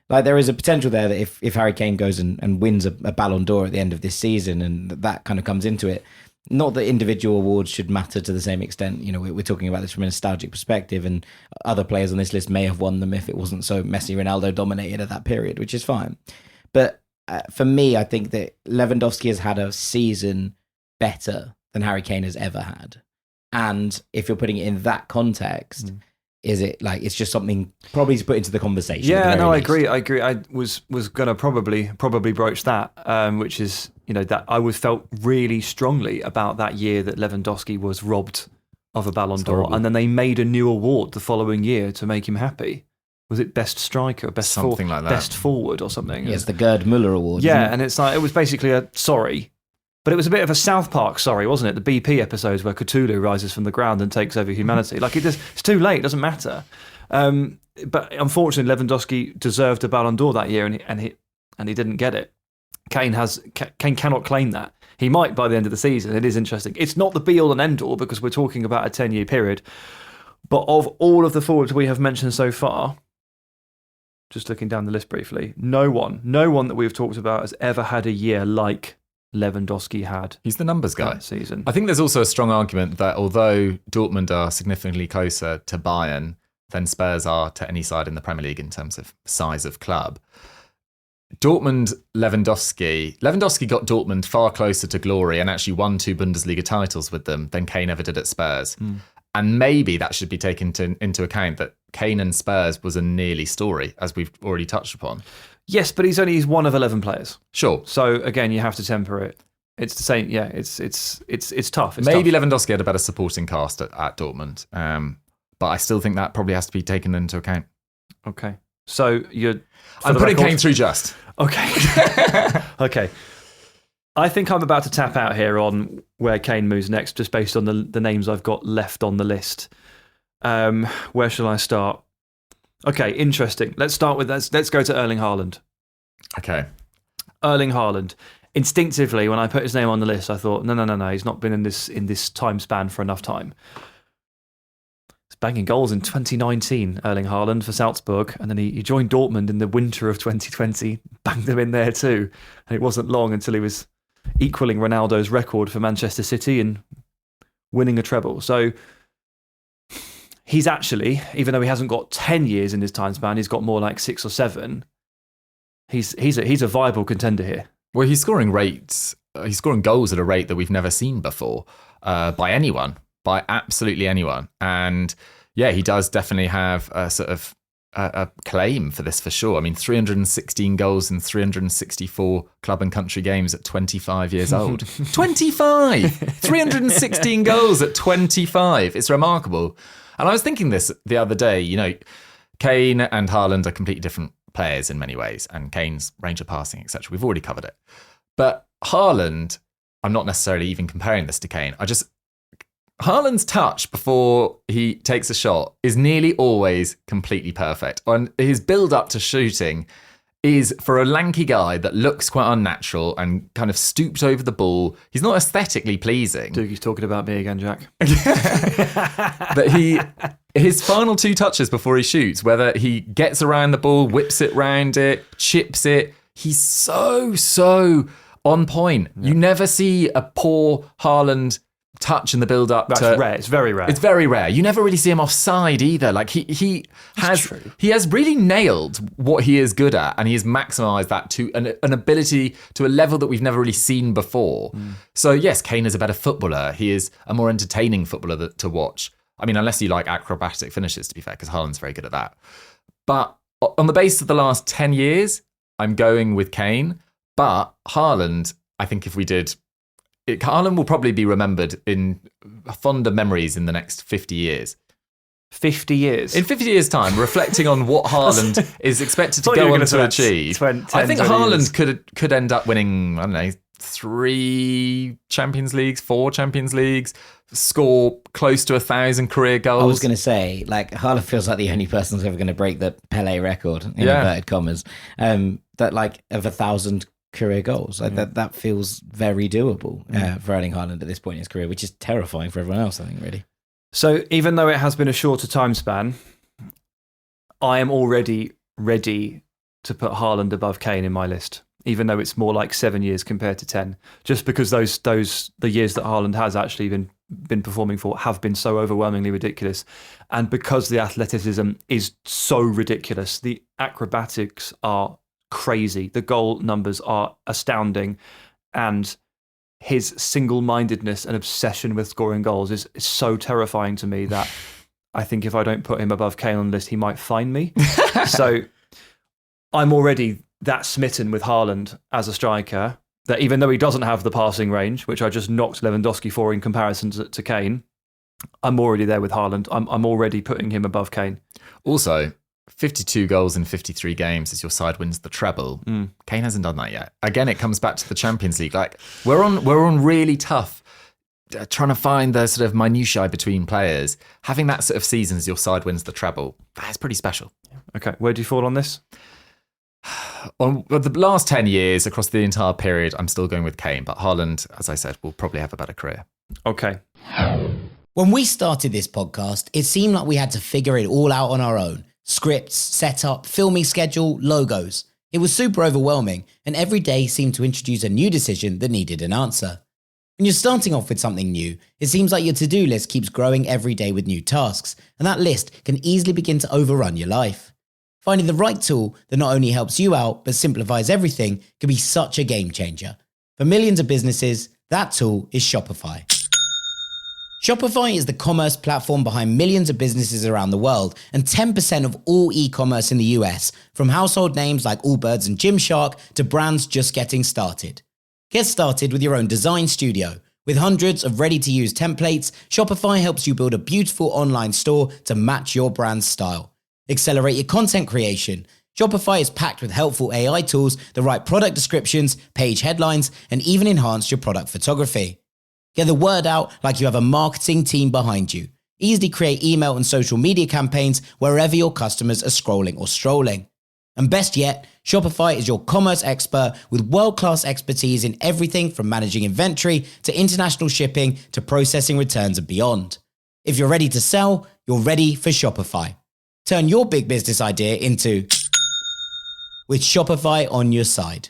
like, there is a potential there that if Harry Kane goes and wins a Ballon d'Or at the end of this season, and that kind of comes into it. Not that individual awards should matter to the same extent. We're talking about this from a nostalgic perspective, and other players on this list may have won them if it wasn't so Messi, Ronaldo dominated at that period, which is fine. But for me, I think that Lewandowski has had a season better than Harry Kane has ever had. And if you're putting it in that context, is it like it's just something probably to put into the conversation? Yeah, no, I agree. I was going to probably broach that, which is that I felt really strongly about that year that Lewandowski was robbed of a Ballon d'Or, and then they made a new award the following year to make him happy. Was it best striker, best something like that, best forward or something? Yeah, it's the Gerd Müller Award. Yeah, and it's like it was basically a sorry. But it was a bit of a South Park sorry, wasn't it? The BP episodes where Cthulhu rises from the ground and takes over humanity. Like it's too late, it doesn't matter. But unfortunately, Lewandowski deserved a Ballon d'Or that year, and he didn't get it. Kane cannot claim that. He might by the end of the season. It is interesting. It's not the be all and end all because we're talking about a 10-year period. But of all of the forwards we have mentioned so far, just looking down the list briefly, no one that we've talked about has ever had a year like Lewandowski had. He's the numbers guy. That season. I think there's also a strong argument that although Dortmund are significantly closer to Bayern than Spurs are to any side in the Premier League in terms of size of club, Lewandowski got Dortmund far closer to glory and actually won 2 Bundesliga titles with them than Kane ever did at Spurs. And maybe that should be taken into account that Kane and Spurs was a nearly story, as we've already touched upon. Yes, but he's one of 11 players. Sure. So again, you have to temper it. It's the same. Yeah, it's tough. Maybe tough. Lewandowski had a better supporting cast at Dortmund, but I still think that probably has to be taken into account. Okay. So I'm putting Kane through just. Okay. Okay. I think I'm about to tap out here on where Kane moves next, just based on the names I've got left on the list. Where shall I start? Okay, interesting. Let's start with let's go to Erling Haaland. Okay. Erling Haaland. Instinctively, when I put his name on the list, I thought, no, he's not been in this time span for enough time. He's banging goals in 2019, Erling Haaland for Salzburg, and then he joined Dortmund in the winter of 2020, banged them in there too. And it wasn't long until he was equaling Ronaldo's record for Manchester City and winning a treble. So he's actually, even though he hasn't got 10 years in his time span, he's got more like 6 or 7. He's a viable contender here. Well, he's scoring goals at a rate that we've never seen before by absolutely anyone. And yeah, he does definitely have a sort of a claim for this for sure. I mean, 316 goals in 364 club and country games at 25 years old. 25! 316 goals at 25. It's remarkable. And I was thinking this the other day, Kane and Haaland are completely different players in many ways, and Kane's range of passing, etc. We've already covered it. But Haaland, I'm not necessarily even comparing this to Kane. Haaland's touch before he takes a shot is nearly always completely perfect. And his build-up to shooting is, for a lanky guy that looks quite unnatural and kind of stooped over the ball, he's not aesthetically pleasing. Dougie's talking about me again, Jack. But his final 2 touches before he shoots, whether he gets around the ball, whips it round it, chips it, he's so on point. Yeah. You never see a poor Haaland touch in the build-up. That's rare. It's very rare. It's very rare. You never really see him offside either. Like he has really nailed what he is good at, and he has maximised that to an ability to a level that we've never really seen before. So yes, Kane is a better footballer. He is a more entertaining footballer to watch. I mean, unless you like acrobatic finishes, to be fair, because Haaland's very good at that. But on the basis of the last 10 years, I'm going with Kane. But Haaland, I think if we did, Haaland will probably be remembered in fonder memories in the next 50 years. 50 years? In 50 years' time, reflecting on what Haaland is expected to go on to achieve, I think Haaland could end up winning, I don't know, 3 Champions Leagues, 4 Champions Leagues, score close to 1,000 career goals. I was going to say, like, Haaland feels like the only person who's ever going to break the Pele record, in inverted commas, that like of 1,000 career goals. Like that feels very doable for Erling Haaland at this point in his career, which is terrifying for everyone else, I think, really. So even though it has been a shorter time span, I am already ready to put Haaland above Kane in my list, even though it's more like 7 years compared to 10, just because the years that Haaland has actually been performing for have been so overwhelmingly ridiculous, and because the athleticism is so ridiculous, the acrobatics are crazy, the goal numbers are astounding, and his single-mindedness and obsession with scoring goals is so terrifying to me that I think if I don't put him above Kane on the list, he might find me. So I'm already that smitten with Haaland as a striker that even though he doesn't have the passing range, which I just knocked Lewandowski for in comparison to Kane, I'm already there with Haaland. I'm already putting him above Kane. Also, 52 goals in 53 games as your side wins the treble. Kane hasn't done that yet. Again, it comes back to the Champions League. Like we're on really tough, trying to find the sort of minutiae between players. Having that sort of season as your side wins the treble, that's pretty special. Okay, where do you fall on this? On the last 10 years, across the entire period, I'm still going with Kane, but Haaland, as I said, will probably have a better career. Okay. When we started this podcast, it seemed like we had to figure it all out on our own. Scripts, setup, filming schedule, logos. It was super overwhelming, and every day seemed to introduce a new decision that needed an answer. When you're starting off with something new, it seems like your to-do list keeps growing every day with new tasks, and that list can easily begin to overrun your life. Finding the right tool that not only helps you out, but simplifies everything can be such a game changer. For millions of businesses, that tool is Shopify. Shopify is the commerce platform behind millions of businesses around the world and 10% of all e-commerce in the US, from household names like Allbirds and Gymshark to brands just getting started. Get started with your own design studio. With hundreds of ready-to-use templates, Shopify helps you build a beautiful online store to match your brand's style. Accelerate your content creation. Shopify is packed with helpful AI tools that write product descriptions, page headlines, and even enhance your product photography. Get the word out like you have a marketing team behind you. Easily create email and social media campaigns wherever your customers are scrolling or strolling. And best yet, Shopify is your commerce expert with world-class expertise in everything from managing inventory to international shipping to processing returns and beyond. If you're ready to sell, you're ready for Shopify. Turn your big business idea into with Shopify on your side.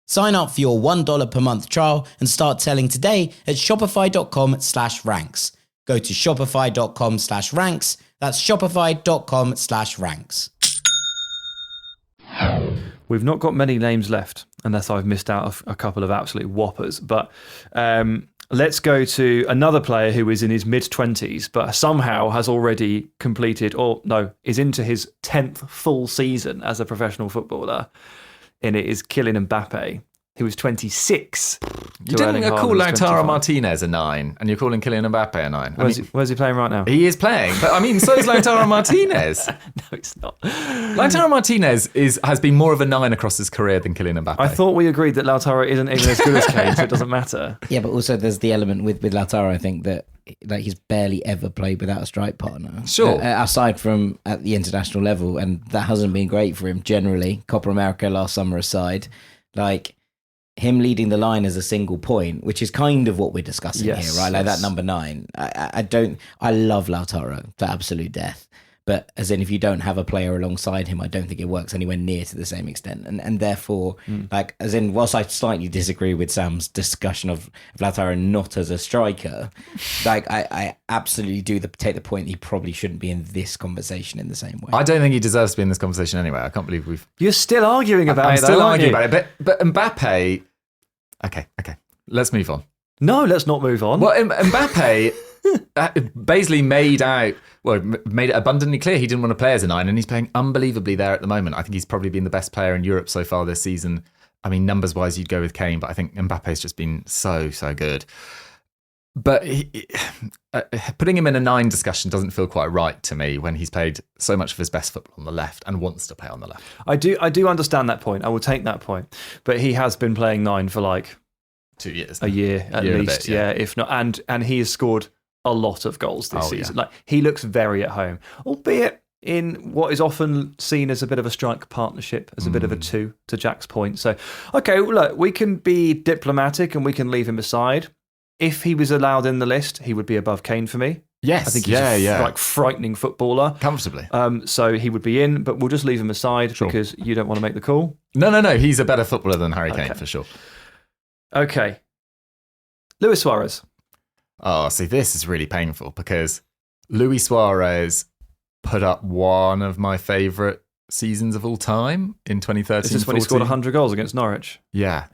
Sign up for your $1 per month trial and start selling today at shopify.com/ranks. Go to shopify.com/ranks. That's shopify.com/ranks. We've not got many names left, unless I've missed out a couple of absolute whoppers. But let's go to another player who is in his mid-20s, but somehow has already completed, is into his 10th full season as a professional footballer. And it is Kylian Mbappe, who was 26. You didn't call Lautaro Martinez a 9, and you're calling Kylian Mbappe a 9. Where's he playing right now? He is playing, but I mean, so is Lautaro Martinez. No, it's not. Lautaro Martinez has been more of a 9 across his career than Kylian Mbappe. I thought we agreed that Lautaro isn't even as good as Kane, so it doesn't matter. Yeah, but also there's the element with Lautaro, I think, that like he's barely ever played without a strike partner. Sure. Aside from at the international level, and that hasn't been great for him generally. Copa America last summer aside, like him leading the line as a single point, which is kind of what we're discussing here, right? Like that number 9. I love Lautaro to absolute death. But as in, if you don't have a player alongside him, I don't think it works anywhere near to the same extent. And therefore, like, as in, whilst I slightly disagree with Sam's discussion of Lautaro not as a striker, like, I absolutely do take the point that he probably shouldn't be in this conversation in the same way. I don't think he deserves to be in this conversation anyway. I can't believe we've... You're still arguing about I'm it, still though, arguing aren't you? about it. But Mbappe... Okay. Let's move on. No, let's not move on. Well, Mbappe basically made it abundantly clear he didn't want to play as a 9, and he's playing unbelievably there at the moment. I think he's probably been the best player in Europe so far this season I mean, numbers-wise, you'd go with Kane, but I think Mbappe's just been so good. But putting him in a 9 discussion doesn't feel quite right to me when he's played so much of his best football on the left and wants to play on the left. I do understand that point. I will take that point. But he has been playing 9 for like 2 years. A year at least, yeah, if not. And he has scored a lot of goals this season. Like, he looks very at home, albeit in what is often seen as a bit of a strike partnership, as a bit of a 2, to Jack's point. So, okay, well, look, we can be diplomatic and we can leave him aside. If he was allowed in the list, he would be above Kane for me. Yes, I think he's like frightening footballer. Comfortably. So he would be in, but we'll just leave him aside because you don't want to make the call. No. He's a better footballer than Harry Kane for sure. Okay. Luis Suarez. Oh, see, this is really painful because Luis Suarez put up one of my favourite seasons of all time in 2013. Is this when he scored 100 goals against Norwich? Yeah.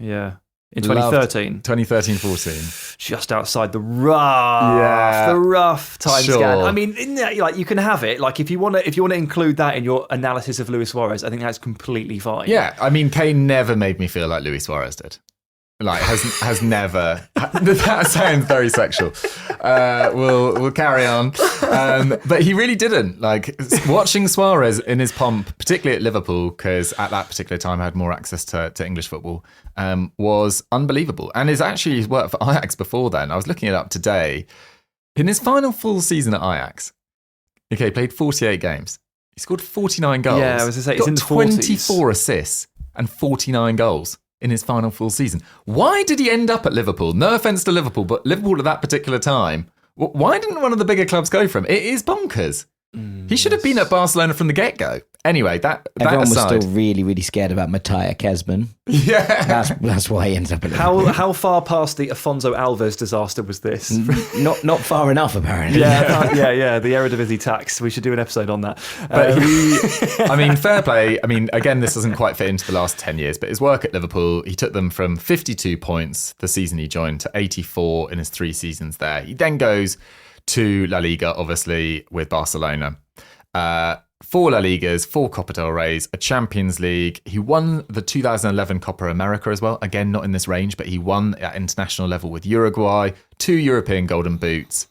In 2013. 2013-14. Just outside the rough time scan. I mean, in that, like, you can have it. Like, if you want to include that in your analysis of Luis Suarez, I think that's completely fine. Yeah, I mean, Kane never made me feel like Luis Suarez did. Like, has never. That sounds very sexual. We'll carry on. But he really didn't. Like, watching Suarez in his pomp, particularly at Liverpool, because at that particular time I had more access to English football, was unbelievable. And his work for Ajax before then, I was looking it up today. In his final full season at Ajax, he played 48 games. He scored 49 goals. Yeah, I was going to say, got he's in the 24 assists and 49 goals in his final full season. Why did he end up at Liverpool? No offence to Liverpool, but Liverpool at that particular time, why didn't one of the bigger clubs go for him? It is bonkers. He should have been at Barcelona from the get-go. Anyway, that everyone aside, was still really, really scared about Mattia Kesman. Yeah, that's why he ended up at Liverpool. How far past the Afonso Alves disaster was this? Not far enough, apparently. Yeah. The Eredivisie tax. We should do an episode on that. But I mean, fair play. I mean, again, this doesn't quite fit into the last 10 years, but his work at Liverpool, he took them from 52 points the season he joined to 84 in his 3 seasons there. He then goes to La Liga, obviously, with Barcelona. 4 La Ligas, 4 Copa del Reys, a Champions League. He won the 2011 Copa America as well. Again, not in this range, but he won at international level with Uruguay, 2 European Golden Boots.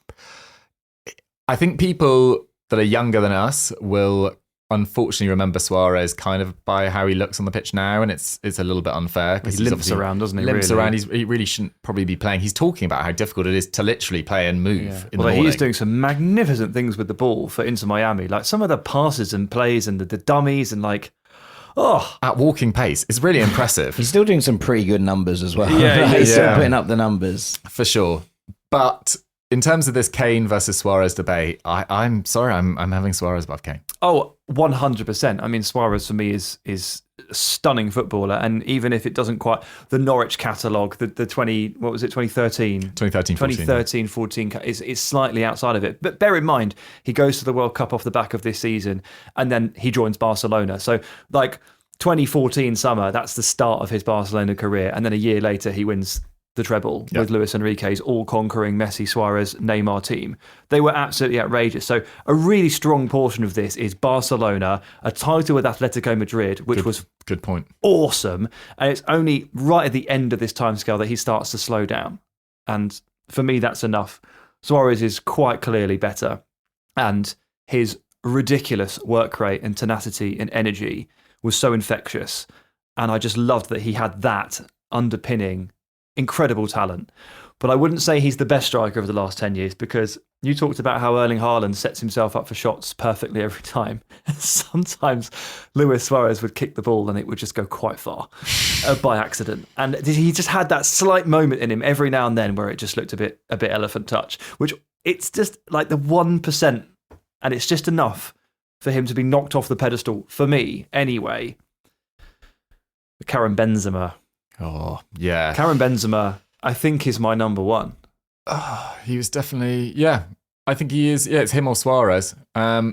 I think people that are younger than us will unfortunately remember Suarez kind of by how he looks on the pitch now, and it's a little bit unfair because he limps around, doesn't he? Limps around. He really shouldn't probably be playing. He's talking about how difficult it is to literally play and move. In the morning. He is doing some magnificent things with the ball for Inter Miami, like some of the passes and plays and the dummies and like. At walking pace. It's really impressive. He's still doing some pretty good numbers as well. He's still putting up the numbers. For sure. But in terms of this Kane versus Suarez debate, I'm sorry, I'm having Suarez above Kane. Oh, 100%. I mean, Suarez for me is a stunning footballer, and even if it doesn't quite the Norwich catalogue, the 2013, 14 is slightly outside of it. But bear in mind, he goes to the World Cup off the back of this season, and then he joins Barcelona. So, like 2014 summer, that's the start of his Barcelona career, and then a year later he wins the treble with Luis Enrique's all-conquering Messi, Suarez, Neymar team. They were absolutely outrageous. So a really strong portion of this is Barcelona, a title with Atletico Madrid, which was good point, awesome. And it's only right at the end of this timescale that he starts to slow down. And for me, that's enough. Suarez is quite clearly better. And his ridiculous work rate and tenacity and energy was so infectious. And I just loved that he had that underpinning incredible talent. But I wouldn't say he's the best striker of the last 10 years because you talked about how Erling Haaland sets himself up for shots perfectly every time. Sometimes Luis Suarez would kick the ball and it would just go quite far by accident. And he just had that slight moment in him every now and then where it just looked a bit elephant touch, which it's just like the 1%, and it's just enough for him to be knocked off the pedestal, for me anyway. Karim Benzema. Oh, yeah. Karim Benzema, I think, is my number one. He was definitely, I think he is. Yeah, it's him or Suarez. I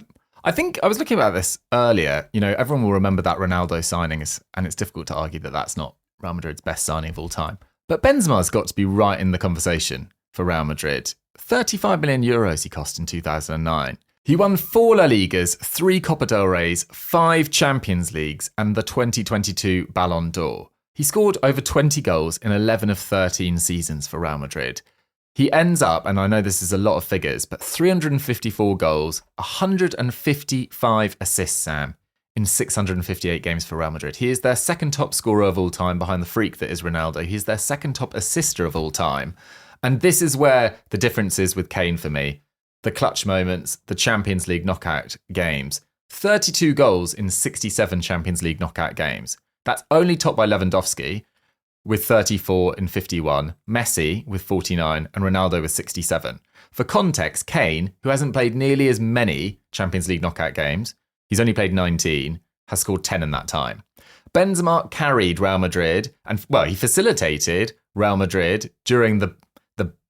think I was looking about this earlier. You know, everyone will remember that Ronaldo signing, and it's difficult to argue that that's not Real Madrid's best signing of all time. But Benzema's got to be right in the conversation for Real Madrid. 35 million euros he cost in 2009. He won 4 La Ligas, 3 Copa del Reys, 5 Champions Leagues, and the 2022 Ballon d'Or. He scored over 20 goals in 11 of 13 seasons for Real Madrid. He ends up, and I know this is a lot of figures, but 354 goals, 155 assists, Sam, in 658 games for Real Madrid. He is their second top scorer of all time behind the freak that is Ronaldo. He's their second top assister of all time. And this is where the difference is with Kane for me. The clutch moments, the Champions League knockout games. 32 goals in 67 Champions League knockout games. That's only topped by Lewandowski with 34 in 51, Messi with 49, and Ronaldo with 67. For context, Kane, who hasn't played nearly as many Champions League knockout games, he's only played 19, has scored 10 in that time. Benzema carried Real Madrid, and he facilitated Real Madrid during the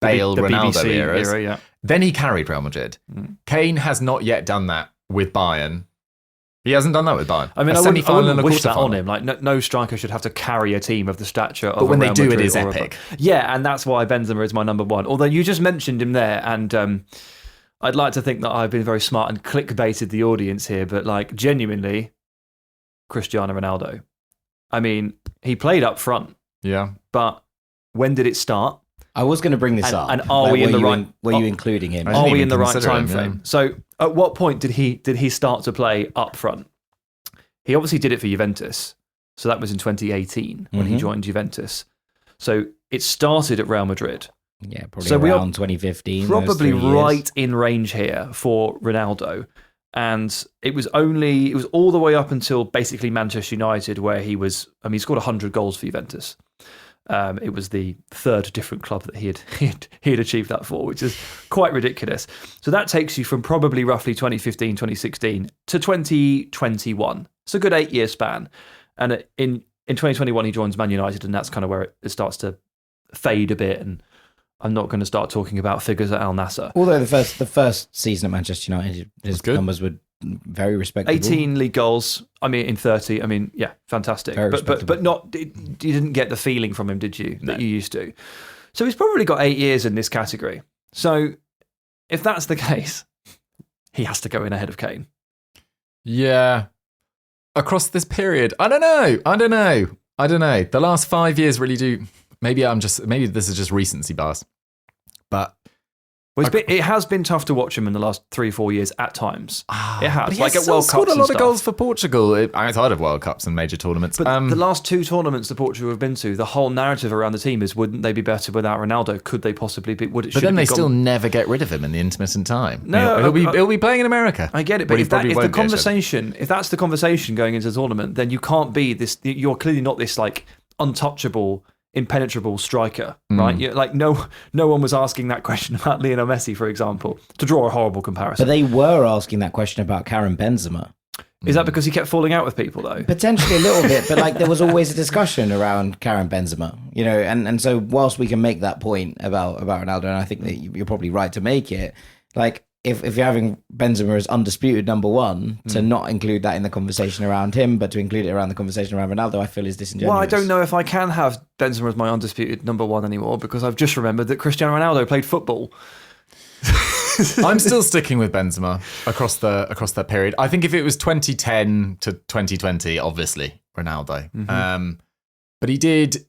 Bale-Ronaldo eras. Era, yeah. Then he carried Real Madrid. Kane has not yet done that with Bayern. He hasn't done that with Bayern. I mean, I wouldn't wish that on him. Like, no striker should have to carry a team of the stature of. But when a they Real do, Madrid it is or epic. Yeah, and that's why Benzema is my number one. Although you just mentioned him there, and I'd like to think that I've been very smart and clickbaited the audience here, but like genuinely, Cristiano Ronaldo. I mean, he played up front. Yeah. But when did it start? I was going to bring this up. And are we in the right? Were you including him? Are we in the right time him, frame? yeah. So, at what point did he start to play up front? He obviously did it for Juventus. So that was in 2018 when he joined Juventus. So it started at Real Madrid. Yeah, probably around 2015. Probably right in range here for Ronaldo. And it was all the way up until basically Manchester United, where he scored 100 goals for Juventus. It was the third different club that he had achieved that for, which is quite ridiculous. So that takes you from probably roughly 2015, 2016 to 2021. It's a good 8-year span. And in 2021, he joins Man United, and that's kind of where it starts to fade a bit. And I'm not going to start talking about figures at Al Nassr. Although the first season at Manchester United, his numbers were very respectable. 18 league goals. I mean, in 30. I mean, yeah, fantastic. But not. You didn't get the feeling from him, did you? That you used to. So he's probably got 8 years in this category. So if that's the case, he has to go in ahead of Kane. Yeah. Across this period, I don't know. The last 5 years really do. Maybe this is just recency bias, but. Well, it has been tough to watch him in the last 3-4 years at times. It has. But he like has at World scored Cups a lot and of goals stuff. for Portugal outside of World Cups and major tournaments. But the last 2 tournaments that Portugal have been to, the whole narrative around the team is, wouldn't they be better without Ronaldo? Could they possibly be? But then they still never get rid of him in the intermittent time. No, he'll be playing in America. I get it, but if that's the conversation going into the tournament, then you can't be this. You're clearly not this like untouchable, impenetrable striker, right? Like no one was asking that question about Lionel Messi, for example, to draw a horrible comparison. But they were asking that question about Karim Benzema. Is that because he kept falling out with people, though? Potentially a little bit, but like there was always a discussion around Karim Benzema, and so whilst we can make that point about Ronaldo, and I think that you're probably right to make it, like if you're having Benzema as undisputed number one, to not include that in the conversation around him, but to include it around the conversation around Ronaldo, I feel is disingenuous. Well, I don't know if I can have Benzema as my undisputed number one anymore, because I've just remembered that Cristiano Ronaldo played football. I'm still sticking with Benzema across that period. I think if it was 2010 to 2020, obviously Ronaldo. But he did.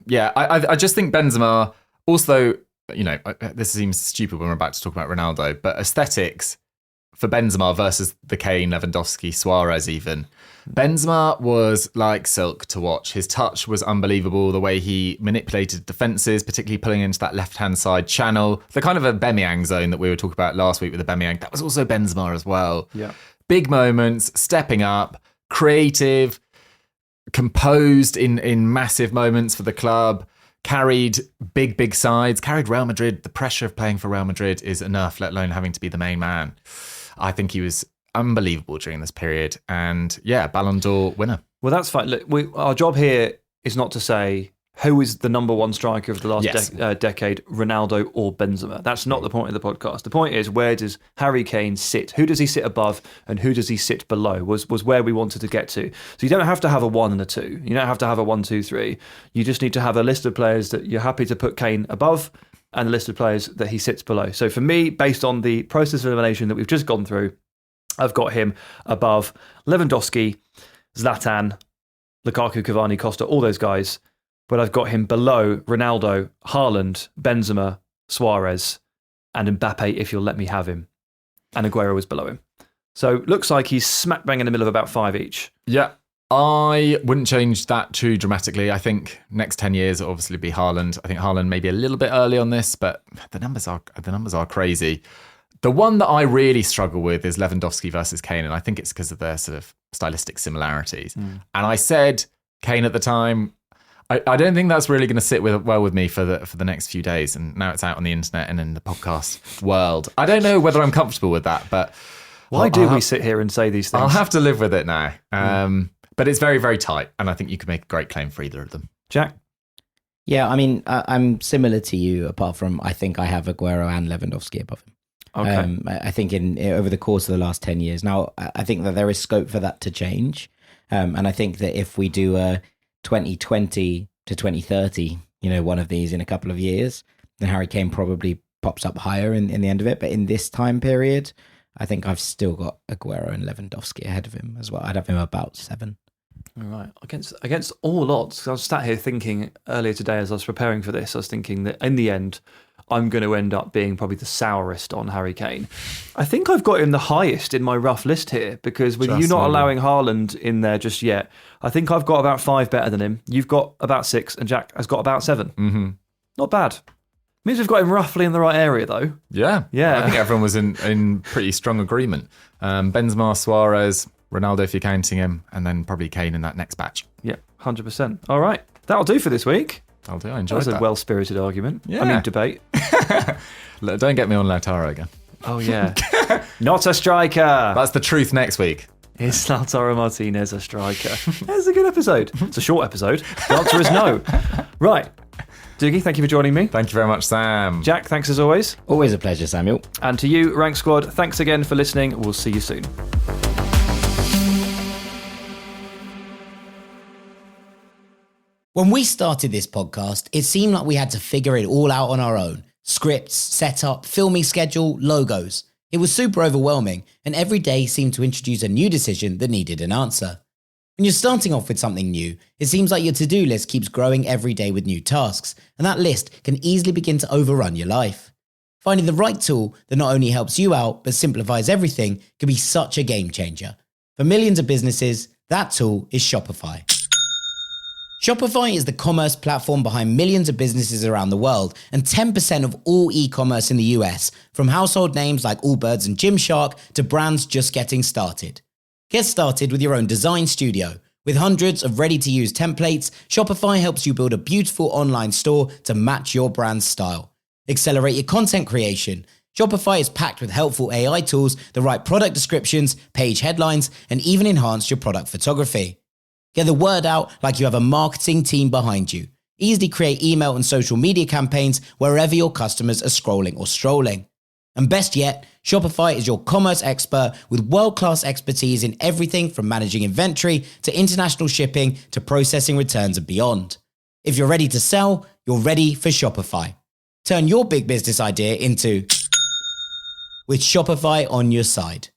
Yeah, I just think Benzema also. This seems stupid when we're about to talk about Ronaldo, but aesthetics for Benzema versus the Kane, Lewandowski, Suarez even. Benzema was like silk to watch. His touch was unbelievable. The way he manipulated defences, particularly pulling into that left-hand side channel. The kind of a Aubameyang zone that we were talking about last week with Aubameyang, that was also Benzema as well. Yeah. Big moments, stepping up, creative, composed in massive moments for the club. Carried big sides, carried Real Madrid. The pressure of playing for Real Madrid is enough, let alone having to be the main man. I think he was unbelievable during this period. And yeah, Ballon d'Or winner. Well, that's fine. Look, our job here is not to say who is the number one striker of the last decade, Ronaldo or Benzema. That's not the point of the podcast. The point is, where does Harry Kane sit? Who does he sit above and who does he sit below was where we wanted to get to. So you don't have to have a 1 and a 2. You don't have to have a 1, 2, 3. You just need to have a list of players that you're happy to put Kane above and a list of players that he sits below. So for me, based on the process of elimination that we've just gone through, I've got him above Lewandowski, Zlatan, Lukaku, Cavani, Costa, all those guys, but I've got him below Ronaldo, Haaland, Benzema, Suarez, and Mbappe if you'll let me have him. And Aguero was below him. So looks like he's smack bang in the middle of about 5 each. Yeah. I wouldn't change that too dramatically. I think next 10 years it'll obviously be Haaland. I think Haaland may be a little bit early on this, but the numbers are crazy. The one that I really struggle with is Lewandowski versus Kane, and I think it's because of their sort of stylistic similarities. And I said Kane at the time. I don't think that's really going to sit well with me for the next few days, and now it's out on the internet and in the podcast world. I don't know whether I'm comfortable with that, but why do we sit here and say these things? I'll have to live with it now. But it's very, very tight, and I think you could make a great claim for either of them. Jack? Yeah, I mean, I'm similar to you, apart from I think I have Aguero and Lewandowski above him. Okay. I think over the course of the last 10 years. Now, I think that there is scope for that to change. And I think that if we do a 2020 to 2030, one of these in a couple of years, then Harry Kane probably pops up higher in the end of it. But in this time period, I think I've still got Aguero and Lewandowski ahead of him as well. I'd have him about 7. All right. Against all odds, I was sat here thinking earlier today as I was preparing for this, I was thinking that in the end, I'm going to end up being probably the sourest on Harry Kane. I think I've got him the highest in my rough list here, because with you not allowing Haaland in there just yet, I think I've got about 5 better than him. You've got about 6, and Jack has got about 7. Mm-hmm. Not bad. Means we've got him roughly in the right area, though. Yeah. I think everyone was in pretty strong agreement. Benzema, Suarez, Ronaldo if you're counting him, and then probably Kane in that next batch. Yeah, 100%. All right. That'll do for this week. I'll do. I enjoyed that. That Was a well-spirited argument. Yeah. I mean, debate. Don't get me on Lautaro again. Oh, yeah. Not a striker. That's the truth next week. Is Lautaro Martinez a striker? That's a good episode. It's a short episode. The answer is no. Right. Dougie, thank you for joining me. Thank you very much, Sam. Jack, thanks as always. Always a pleasure, Samuel. And to you, Rank Squad, thanks again for listening. We'll see you soon. When we started this podcast, it seemed like we had to figure it all out on our own. Scripts, setup, filming schedule, logos. It was super overwhelming, and every day seemed to introduce a new decision that needed an answer. When you're starting off with something new, it seems like your to-do list keeps growing every day with new tasks, and that list can easily begin to overrun your life. Finding the right tool that not only helps you out, but simplifies everything can be such a game changer. For millions of businesses, that tool is Shopify. Shopify is the commerce platform behind millions of businesses around the world and 10% of all e-commerce in the US, from household names like Allbirds and Gymshark to brands just getting started. Get started with your own design studio. With hundreds of ready-to-use templates, Shopify helps you build a beautiful online store to match your brand's style. Accelerate your content creation. Shopify is packed with helpful AI tools that write product descriptions, page headlines, and even enhance your product photography. Get the word out like you have a marketing team behind you. Easily create email and social media campaigns wherever your customers are scrolling or strolling. And best yet, Shopify is your commerce expert with world-class expertise in everything from managing inventory to international shipping to processing returns and beyond. If you're ready to sell, you're ready for Shopify. Turn your big business idea into with Shopify on your side.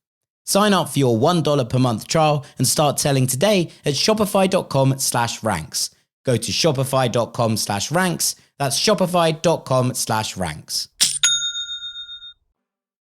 Sign up for your $1 per month trial and start selling today at shopify.com/ranks. Go to shopify.com/ranks. That's shopify.com/ranks.